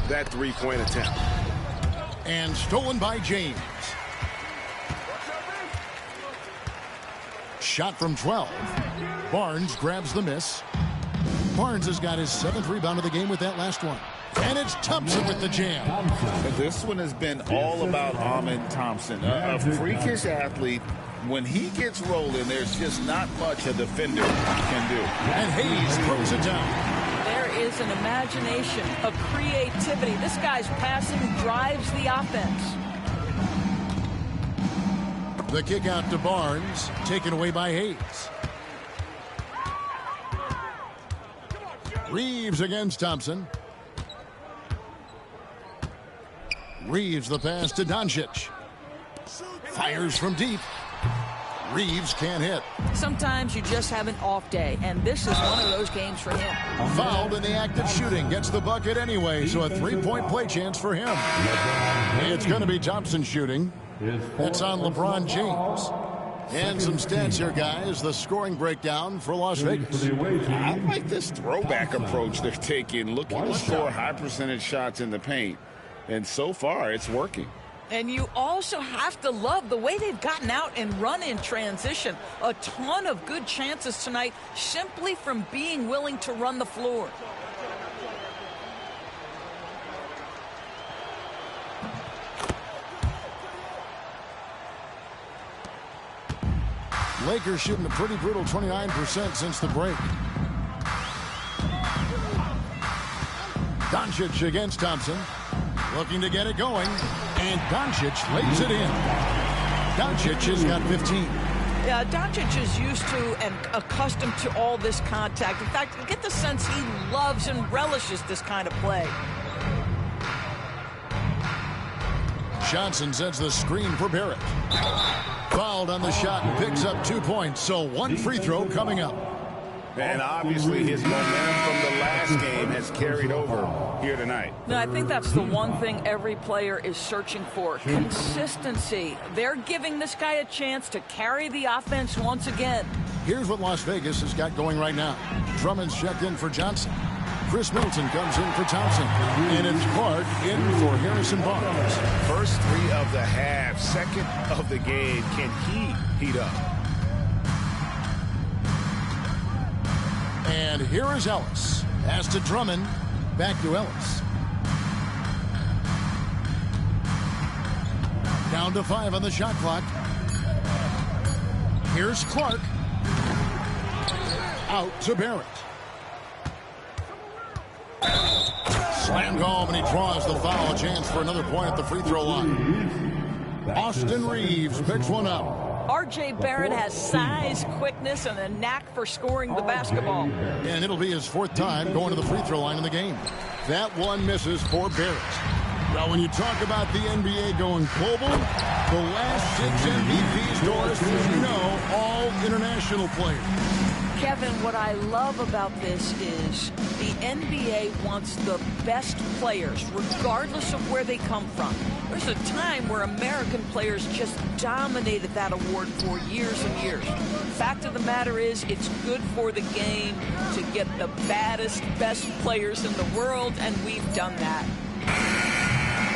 That three-point attempt. And stolen by James. Shot from 12. Barnes grabs the miss. Barnes has got his 7th rebound of the game with that last one. And it's Thompson with the jam. This one has been all about Amen Thompson, a freakish athlete. When he gets rolling, there's just not much a defender can do. And Hayes throws it down. There is an imagination, a creativity. This guy's passing drives the offense. The kick out to Barnes, taken away by Hayes. Reeves against Thompson. Reeves the pass to Doncic. Fires from deep. Reeves can't hit. Sometimes you just have an off day, and this is one of those games for him. Fouled in the act of shooting. Gets the bucket anyway, so a 3-point play chance for him. It's going to be Thompson shooting. That's on LeBron James. And some stats here, guys. The scoring breakdown for Las Vegas. I like this throwback approach they're taking, looking to score high percentage shots in the paint. And so far, it's working. And you also have to love the way they've gotten out and run in transition. A ton of good chances tonight simply from being willing to run the floor. Lakers shooting a pretty brutal 29% since the break. Doncic against Thompson. Looking to get it going. And Doncic lays it in. Doncic has got 15. Yeah, Doncic is used to and accustomed to all this contact. In fact, you get the sense he loves and relishes this kind of play. Johnson sends the screen for Barrett. Fouled on the shot and picks up 2 points. So 1 free throw coming up. And obviously his momentum from the last game has carried over here tonight. Now, I think that's the one thing every player is searching for. Consistency. They're giving this guy a chance to carry the offense once again. Here's what Las Vegas has got going right now. Drummond's checked in for Johnson. Chris Middleton comes in for Thompson. And it's Clark in for Harrison Barnes. First 3 of the half, second of the game. Can he heat up? And here is Ellis. Pass to Drummond. Back to Ellis. Down to 5 on the shot clock. Here's Clark. Out to Barrett. Slammed home, and he draws the foul. A chance for another point at the free throw line. Austin Reeves picks one up. R.J. Barrett has size, quickness, and a knack for scoring the basketball. And it'll be his 4th time going to the free throw line in the game. That one misses for Barrett. Well, when you talk about the NBA going global, the last 6 MVPs, Doris, as you know, all international players. Kevin, what I love about this is the NBA wants the best players, regardless of where they come from. There's a time where American players just dominated that award for years and years. Fact of the matter is, it's good for the game to get the baddest, best players in the world, and we've done that.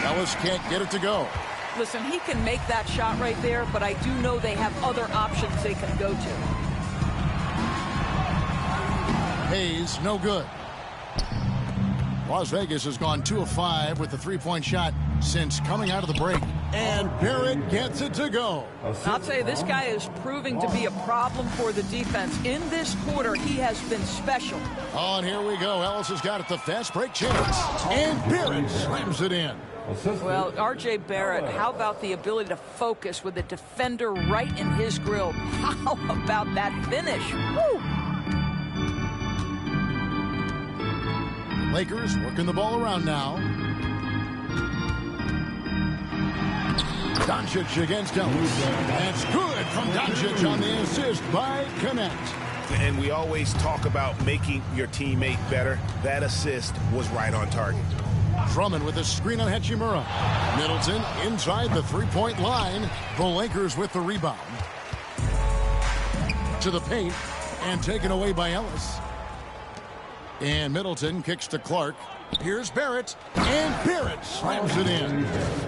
Ellis can't get it to go. Listen, he can make that shot right there, but I do know they have other options they can go to. Hayes, no good. Las Vegas has gone 2 of 5 with the 3-point shot since coming out of the break. And Barrett gets it to go. I'll tell you, this guy is proving to be a problem for the defense. In this quarter, he has been special. Oh, and here we go. Ellis has got it, the fast break chance. And Barrett slams it in. Well, R.J. Barrett, how about the ability to focus with a defender right in his grill? How about that finish? Woo! Lakers working the ball around now. Doncic against Ellis. That's good from Doncic on the assist by Connect. And we always talk about making your teammate better. That assist was right on target. Drummond with a screen on Hachimura. Middleton inside the three-point line. The Lakers with the rebound. To the paint and taken away by Ellis. And Middleton kicks to Clark. Here's Barrett, and Barrett slams it in.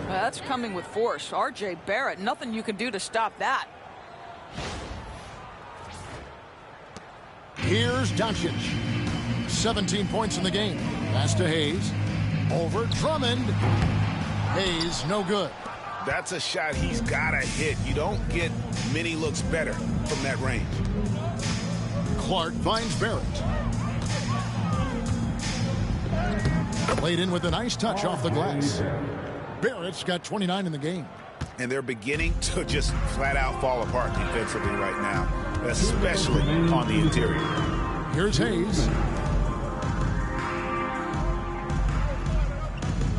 That's coming with force. R.J. Barrett, nothing you can do to stop that. Here's Doncic. 17 points in the game. Pass to Hayes. Over Drummond. Hayes, no good. That's a shot he's got to hit. You don't get many looks better from that range. Clark finds Barrett. Played in with a nice touch off the glass. Barrett's got 29 in the game. And they're beginning to just flat out fall apart defensively right now, especially on the interior. Here's Hayes.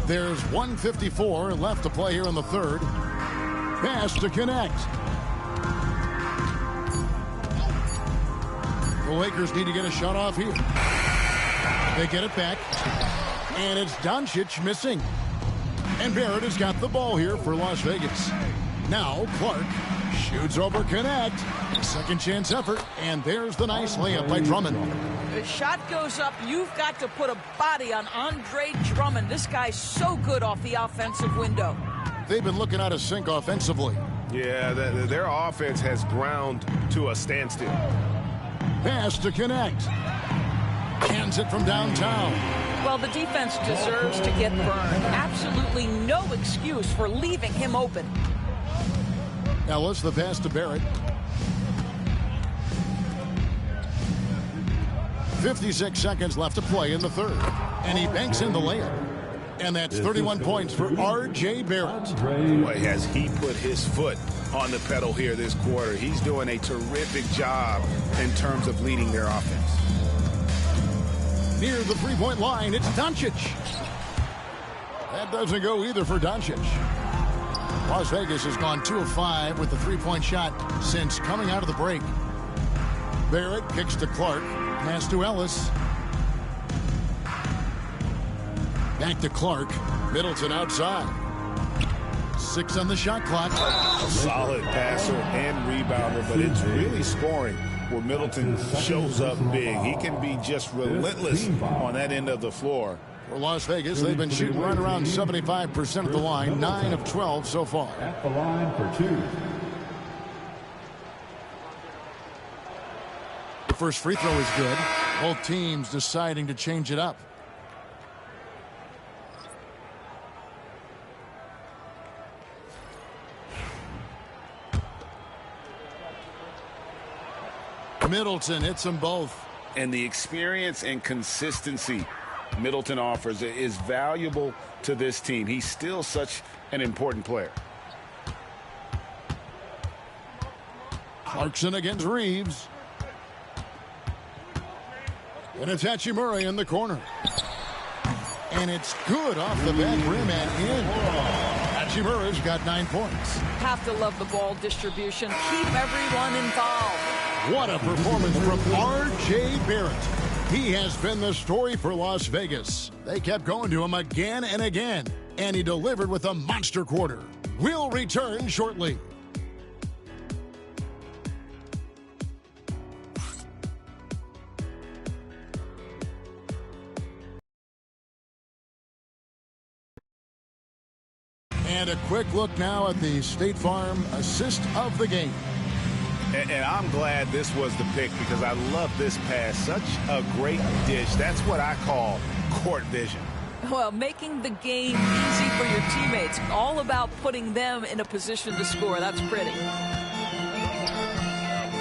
There's 1:54 left to play here in the third. Pass to Connect. The Lakers need to get a shot off here. They get it back. And it's Doncic missing. And Barrett has got the ball here for Las Vegas. Now Clark shoots over Connect. Second chance effort. And there's the nice layup by Drummond. The shot goes up. You've got to put a body on Andre Drummond. This guy's so good off the offensive window. They've been looking out of sync offensively. Yeah, their offense has ground to a standstill. Pass to Connect. Hands it from downtown. Well, the defense deserves to get burned. Absolutely no excuse for leaving him open. Ellis, the pass to Barrett. 56 seconds left to play in the third. And he banks in the layup. And that's 31 points for R.J. Barrett. Boy, has he put his foot on the pedal here this quarter. He's doing a terrific job in terms of leading their offense. Near the three-point line, it's Doncic. That doesn't go either for Doncic. Las Vegas has gone 2 of 5 with the three-point shot since coming out of the break. Barrett kicks to Clark. Pass to Ellis. Back to Clark. Middleton outside. 6 on the shot clock. Solid passer and rebounder, but it's really scoring where Middleton shows up big. He can be just relentless on that end of the floor. For Las Vegas, they've been shooting right around 75% of the line. 9 of 12 so far. At the line for 2. The first free throw is good. Both teams deciding to change it up. Middleton hits them both. And the experience and consistency Middleton offers is valuable to this team. He's still such an important player. Clarkson against Reeves. And it's Hachimura in the corner. And it's good off the back rim and in. Hachimura's got 9 points. Have to love the ball distribution. Keep everyone involved. What a performance from R.J. Barrett. He has been the story for Las Vegas. They kept going to him again and again, and he delivered with a monster quarter. We'll return shortly. And a quick look now at the State Farm assist of the game. And I'm glad this was the pick because I love this pass. Such a great dish. That's what I call court vision. Well, making the game easy for your teammates. All about putting them in a position to score. That's pretty.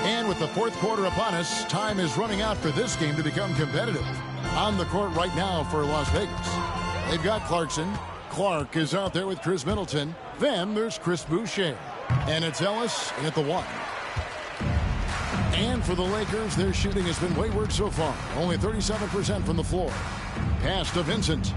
And with the fourth quarter upon us, time is running out for this game to become competitive. On the court right now for Las Vegas, they've got Clarkson. Clark is out there with Chris Middleton. Then there's Chris Boucher. And it's Ellis at the 1. And for the Lakers, their shooting has been wayward so far. Only 37% from the floor. Pass to Vincent.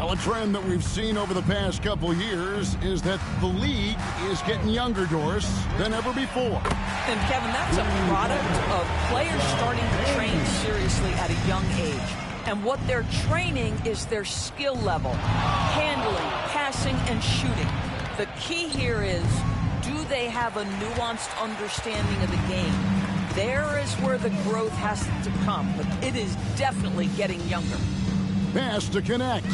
Well, a trend that we've seen over the past couple years is that the league is getting younger, Doris, than ever before. And, Kevin, that's a product of players starting to train seriously at a young age. And what they're training is their skill level, handling, passing, and shooting. The key here is, do they have a nuanced understanding of the game? There is where the growth has to come, but it is definitely getting younger. Pass to connect.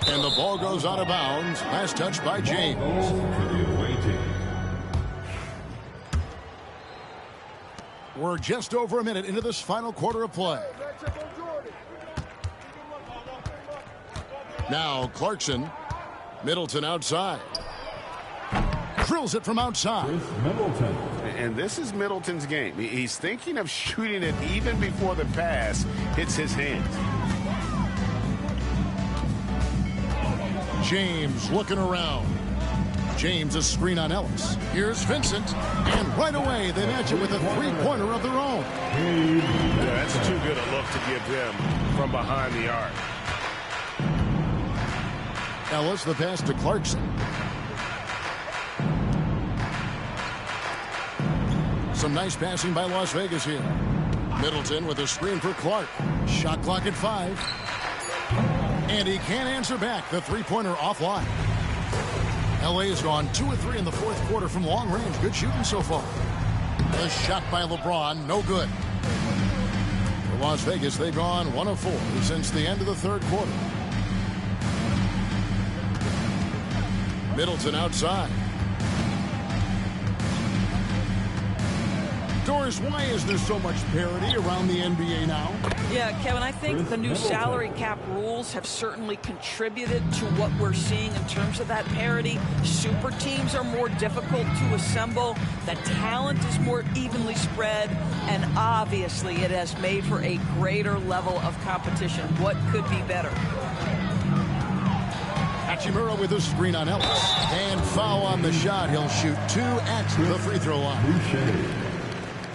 And the ball goes out of bounds. Last touch by James. We're just over a minute into this final quarter of play. Now Clarkson. Middleton outside. Drills it from outside. Middleton. And this is Middleton's game. He's thinking of shooting it even before the pass hits his hands. James looking around. James a screen on Ellis. Here's Vincent. And right away they match it with a three-pointer of their own. Yeah, that's too good a look to give them from behind the arc. Ellis the pass to Clarkson. Some nice passing by Las Vegas here. Middleton with a screen for Clark. Shot clock at 5. And he can't answer back. The three-pointer offline. LA has gone 2 of 3 in the fourth quarter from long range. Good shooting so far. The shot by LeBron, no good. For Las Vegas, they've gone 1 of 4 since the end of the third quarter. Middleton outside. Doris, why is there so much parity around the NBA now? Yeah, Kevin, I think the new salary cap rules have certainly contributed to what we're seeing in terms of that parity. Super teams are more difficult to assemble. The talent is more evenly spread. And obviously, it has made for a greater level of competition. What could be better? Hachimura with a screen on Ellis. And foul on the shot. He'll shoot 2 at the free throw line. Boucher.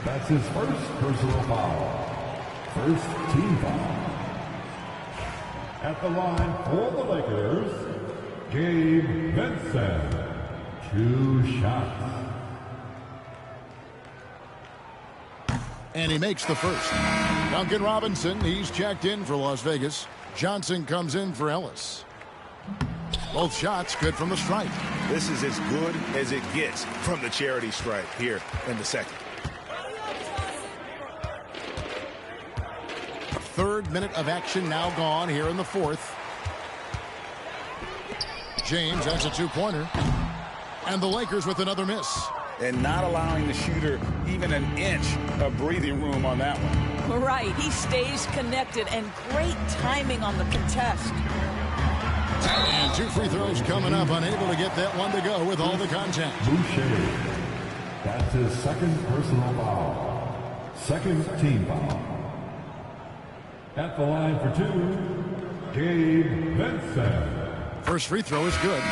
That's his first personal foul. First team foul. At the line for the Lakers, Gabe Vincent. 2 shots. And he makes the first. Duncan Robinson, he's checked in for Las Vegas. Johnson comes in for Ellis. Both shots good from the stripe. This is as good as it gets from the charity stripe here in the second. Third minute of action now gone here in the fourth. James has a 2-pointer. And the Lakers with another miss. And not allowing the shooter even an inch of breathing room on that one. Right, he stays connected, and great timing on the contest. And 2 free throws coming up, unable to get that one to go with all the contact. Boucher. That's his second personal foul. Second team foul. At the line for 2, Gabe Vincent. First free throw is good.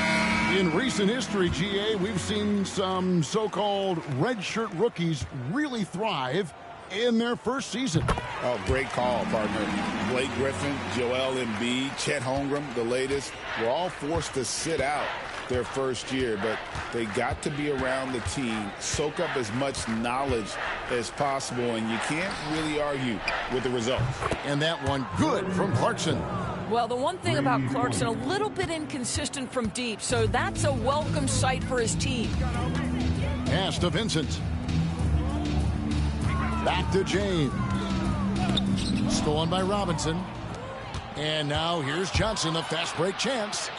In recent history, GA, we've seen some so-called redshirt rookies really thrive in their first season. Oh, great call, partner. Blake Griffin, Joel Embiid, Chet Holmgren, the latest, were all forced to sit out their first year, but they got to be around the team, soak up as much knowledge as possible, and you can't really argue with the results. And that one good from Clarkson. Well, the one thing about Clarkson, a little bit inconsistent from deep, so that's a welcome sight for his team. Pass to Vincent. Back to James. Stolen by Robinson. And now here's Johnson, a fast break chance.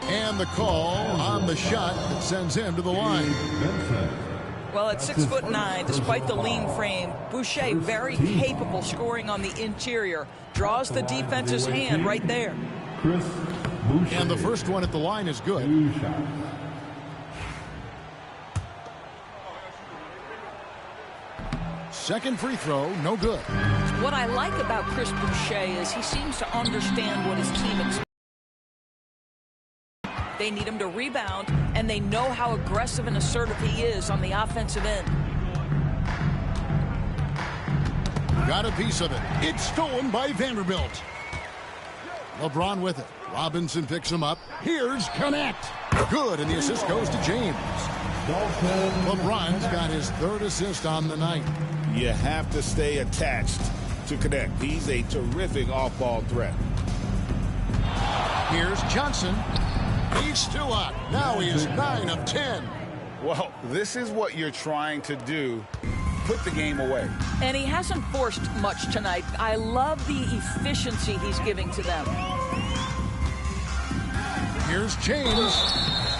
And the call on the shot that sends him to the line. Well, at 6'9", despite the lean frame, Boucher very capable scoring on the interior. Draws the defense's hand right there. And the first one at the line is good. Second free throw, no good. What I like about Chris Boucher is he seems to understand what his team expects. They need him to rebound, and they know how aggressive and assertive he is on the offensive end. Got a piece of it. It's stolen by Vanderbilt. LeBron with it. Robinson picks him up. Here's Connect. Good, and the assist goes to James. LeBron's got his third assist on the night. You have to stay attached to Connect. He's a terrific off-ball threat. Here's Johnson. He's still up. Now he is 9 of 10. Well, this is what you're trying to do. Put the game away. And he hasn't forced much tonight. I love the efficiency he's giving to them. Here's James.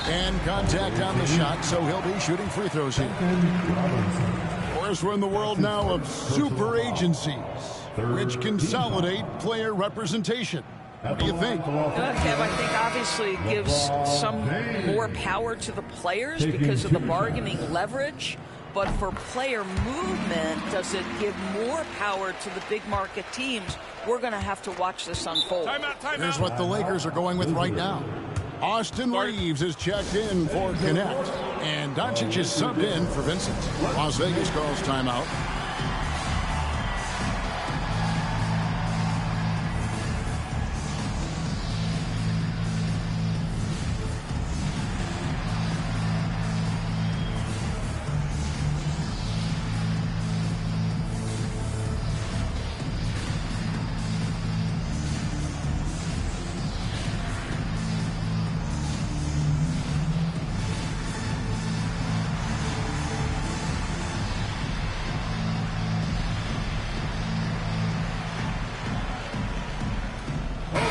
And contact on the shot, so he'll be shooting free throws here. Of course, we're in the world now of super agencies, which consolidate player representation. What do you think? Kev, I think obviously it gives some more power to the players because of the bargaining leverage. But for player movement, does it give more power to the big market teams? We're going to have to watch this unfold. Here's what the Lakers are going with right now. Austin Reeves is checked in for Connect. And Doncic is subbed in for Vincent. Las Vegas calls timeout.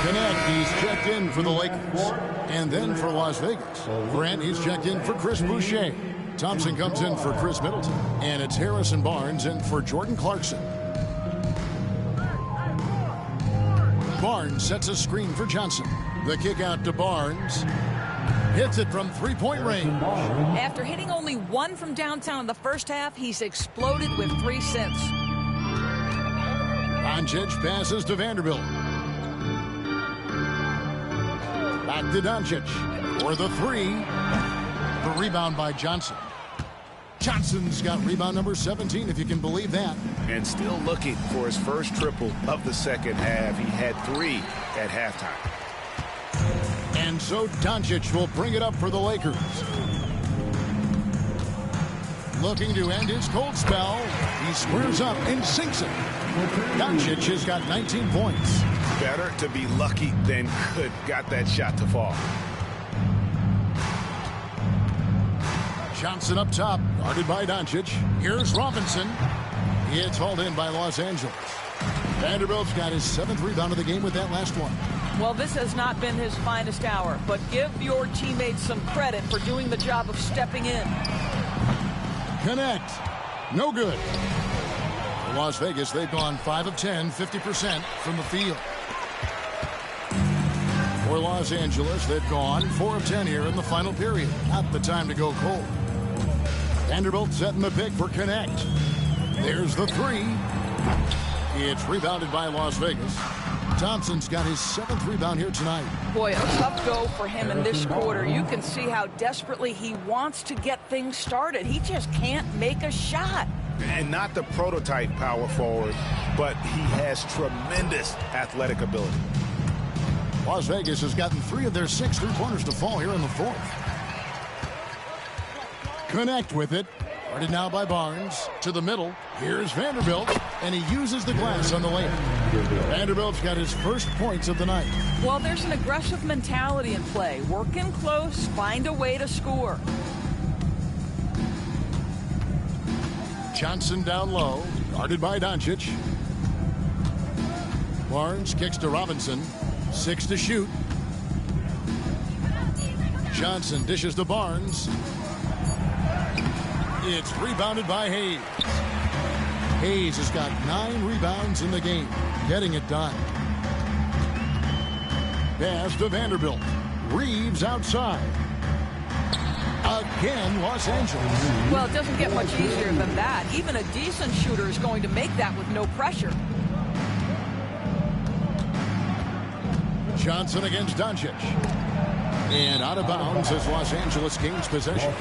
Connect, he's checked in for the Lakers. And then for Las Vegas, Grant, he's checked in for Chris Boucher. Thompson comes in for Chris Middleton. And it's Harrison Barnes in for Jordan Clarkson. Barnes sets a screen for Johnson. The kick out to Barnes. Hits it from three-point range. After hitting only one from downtown in the first half, he's exploded with 3 since. Doncic passes to Vanderbilt. Back to Doncic for the 3. The rebound by Johnson. Johnson's got rebound number 17, if you can believe that. And still looking for his first triple of the second half. He had 3 at halftime. And so Doncic will bring it up for the Lakers. Looking to end his cold spell. He squares up and sinks it. Doncic has got 19 points. Better to be lucky than good. Got that shot to fall. Johnson up top, guarded by Doncic. Here's Robinson. It's hauled in by Los Angeles. Vanderbilt's got his 7th rebound of the game with that last one. Well, this has not been his finest hour, but give your teammates some credit for doing the job of stepping in. Connect. No good. For Las Vegas, they've gone 5 of 10, 50% from the field. For Los Angeles, they've gone 4 of 10 here in the final period. Not the time to go cold. Vanderbilt setting the pick for Connect. There's the 3. It's rebounded by Las Vegas. Thompson's got his 7th rebound here tonight. Boy, a tough go for him in this quarter. You can see how desperately he wants to get things started. He just can't make a shot. And not the prototype power forward, but he has tremendous athletic ability. Las Vegas has gotten 3 of their 6 3-pointers to fall here in the 4th. Connect with it. Guarded now by Barnes. To the middle. Here's Vanderbilt. And he uses the glass on the layup. Vanderbilt's got his first points of the night. Well, there's an aggressive mentality in play. Work in close, find a way to score. Johnson down low. Guarded by Doncic. Barnes kicks to Robinson. 6 to shoot. Johnson dishes to Barnes. It's rebounded by Hayes. Hayes has got 9 rebounds in the game, getting it done. Pass to Vanderbilt. Reeves outside. Again, Los Angeles. Well, it doesn't get much easier than that. Even a decent shooter is going to make that with no pressure. Johnson against Doncic. And out of bounds as Los Angeles gains possession.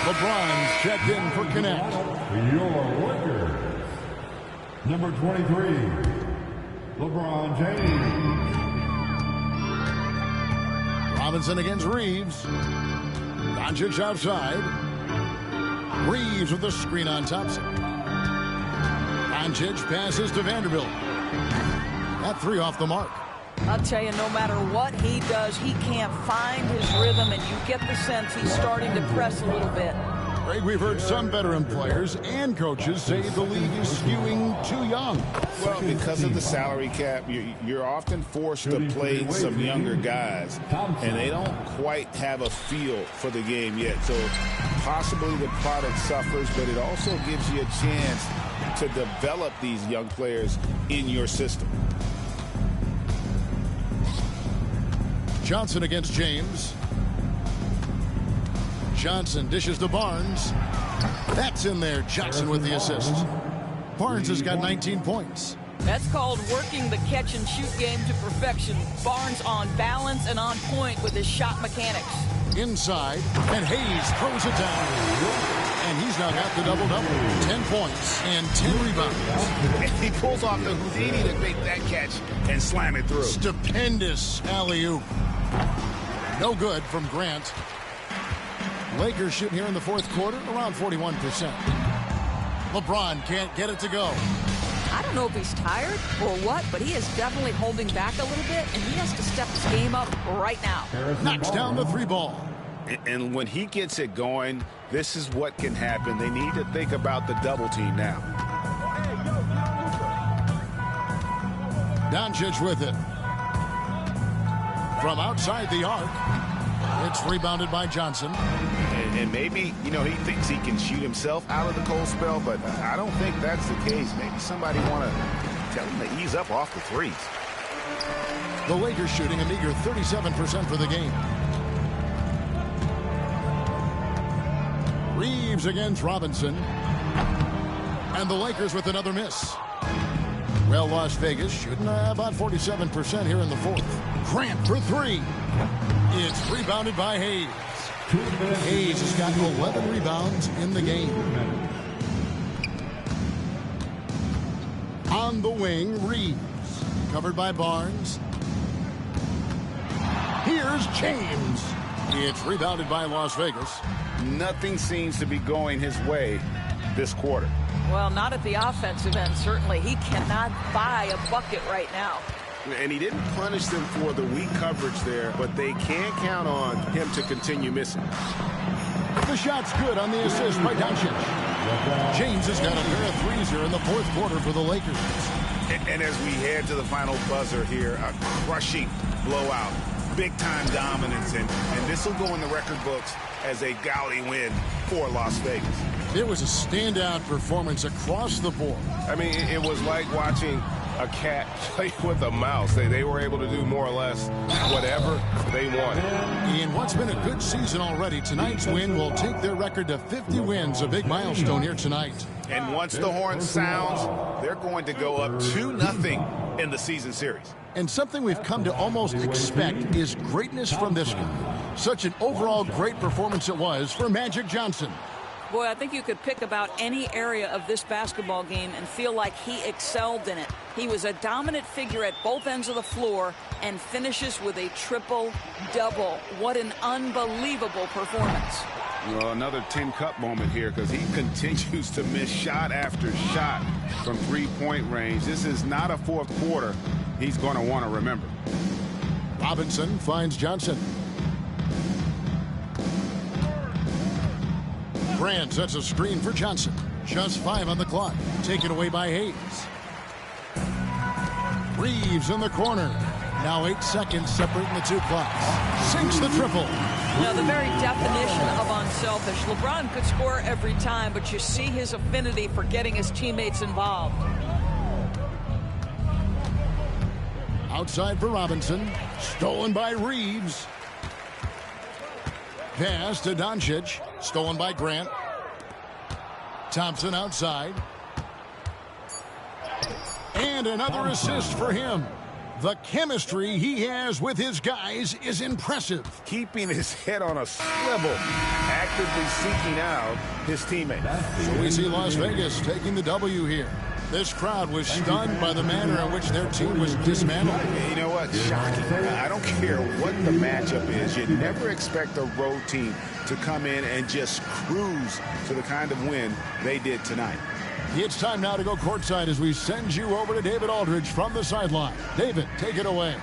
LeBron's checked in for Connect. Number 23, LeBron James. Robinson against Reeves. Doncic outside. Reeves with the screen on Thompson. Doncic passes to Vanderbilt. That three off the mark. I'll tell you, no matter what he does, he can't find his rhythm, and you get the sense he's starting to press a little bit. Greg, we've heard some veteran players and coaches say the league is skewing too young. Well, because of the salary cap, you're often forced to play some younger guys, and they don't quite have a feel for the game yet. So possibly the product suffers, but it also gives you a chance to develop these young players in your system. Johnson against James. Johnson dishes to Barnes. That's in there. Johnson with the assist. Barnes has got 19 points. That's called working the catch-and-shoot game to perfection. Barnes on balance and on point with his shot mechanics. Inside, and Hayes throws it down. And he's now got the double-double. 10 points and 10 rebounds. And he pulls off the Houdini to make that catch and slam it through. Stupendous alley-oop. No good from Grant. Lakers shooting here in the fourth quarter around 41%. LeBron can't get it to go. I don't know if he's tired or what, but he is definitely holding back a little bit, and he has to step his game up right now. Knocks down the three ball. And when he gets it going, this is what can happen. They need to think about the double team now. Doncic with it. From outside the arc. It's rebounded by Johnson. And maybe, he thinks he can shoot himself out of the cold spell, but I don't think that's the case. Maybe somebody want to tell him to ease up off the threes. The Lakers shooting a meager 37% for the game. Reeves against Robinson. And the Lakers with another miss. Well, Las Vegas shooting about 47% here in the fourth. Grant for three. It's rebounded by Hayes. Hayes has got 11 rebounds in the game. On the wing, Reeves. Covered by Barnes. Here's James. It's rebounded by Las Vegas. Nothing seems to be going his way this quarter. Well, not at the offensive end, certainly. He cannot buy a bucket right now. And he didn't punish them for the weak coverage there, but they can't count on him to continue missing. The shot's good on the assist by Doncic. James has got a pair of threes here in the fourth quarter for the Lakers. And as we head to the final buzzer here, a crushing blowout, big-time dominance, and this will go in the record books as a gaudy win for Las Vegas. It was a standout performance across the board. I mean, it was like watching a cat play with a mouse. They were able to do more or less whatever they wanted. In what's been a good season already, tonight's win will take their record to 50 wins, a big milestone here tonight. And once the horn sounds, they're going to go up 2-0 in the season series. And something we've come to almost expect is greatness from this guy. Such an overall great performance it was for Magic Johnson. Boy, I think you could pick about any area of this basketball game and feel like he excelled in it. He was a dominant figure at both ends of the floor and finishes with a triple-double. What an unbelievable performance. Well, another tin cup moment here because he continues to miss shot after shot from three-point range. This is not a fourth quarter he's going to want to remember. Robinson finds Johnson. Grant sets a screen for Johnson. Just 5 on the clock. Taken away by Hayes. Reeves in the corner. Now 8 seconds separating the two clocks. Sinks the triple. Now, the very definition of unselfish. LeBron could score every time, but you see his affinity for getting his teammates involved. Outside for Robinson. Stolen by Reeves. Pass to Doncic. Stolen by Grant. Thompson outside. And another assist for him. The chemistry he has with his guys is impressive. Keeping his head on a swivel, actively seeking out his teammates. So we see Las Vegas taking the W here. This crowd was stunned by the manner in which their team was dismantled. You know what? Shocking. I don't care what the matchup is. You never expect a road team to come in and just cruise to the kind of win they did tonight. It's time now to go courtside as we send you over to David Aldridge from the sideline. David, take it away.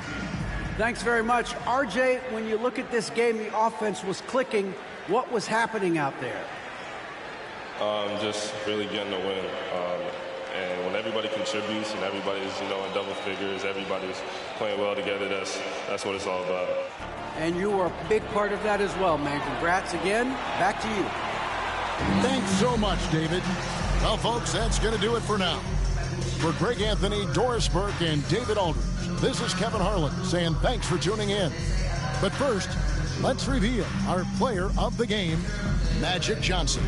Thanks very much. RJ, when you look at this game, the offense was clicking. What was happening out there? Just really getting the win. And when everybody contributes and everybody's, in double figures, everybody's playing well together, that's what it's all about. And you were a big part of that as well, man. Congrats again. Back to you. Thanks so much, David. Well, folks, that's going to do it for now. For Greg Anthony, Doris Burke, and David Aldridge, this is Kevin Harlan saying thanks for tuning in. But first, let's reveal our player of the game, Magic Johnson.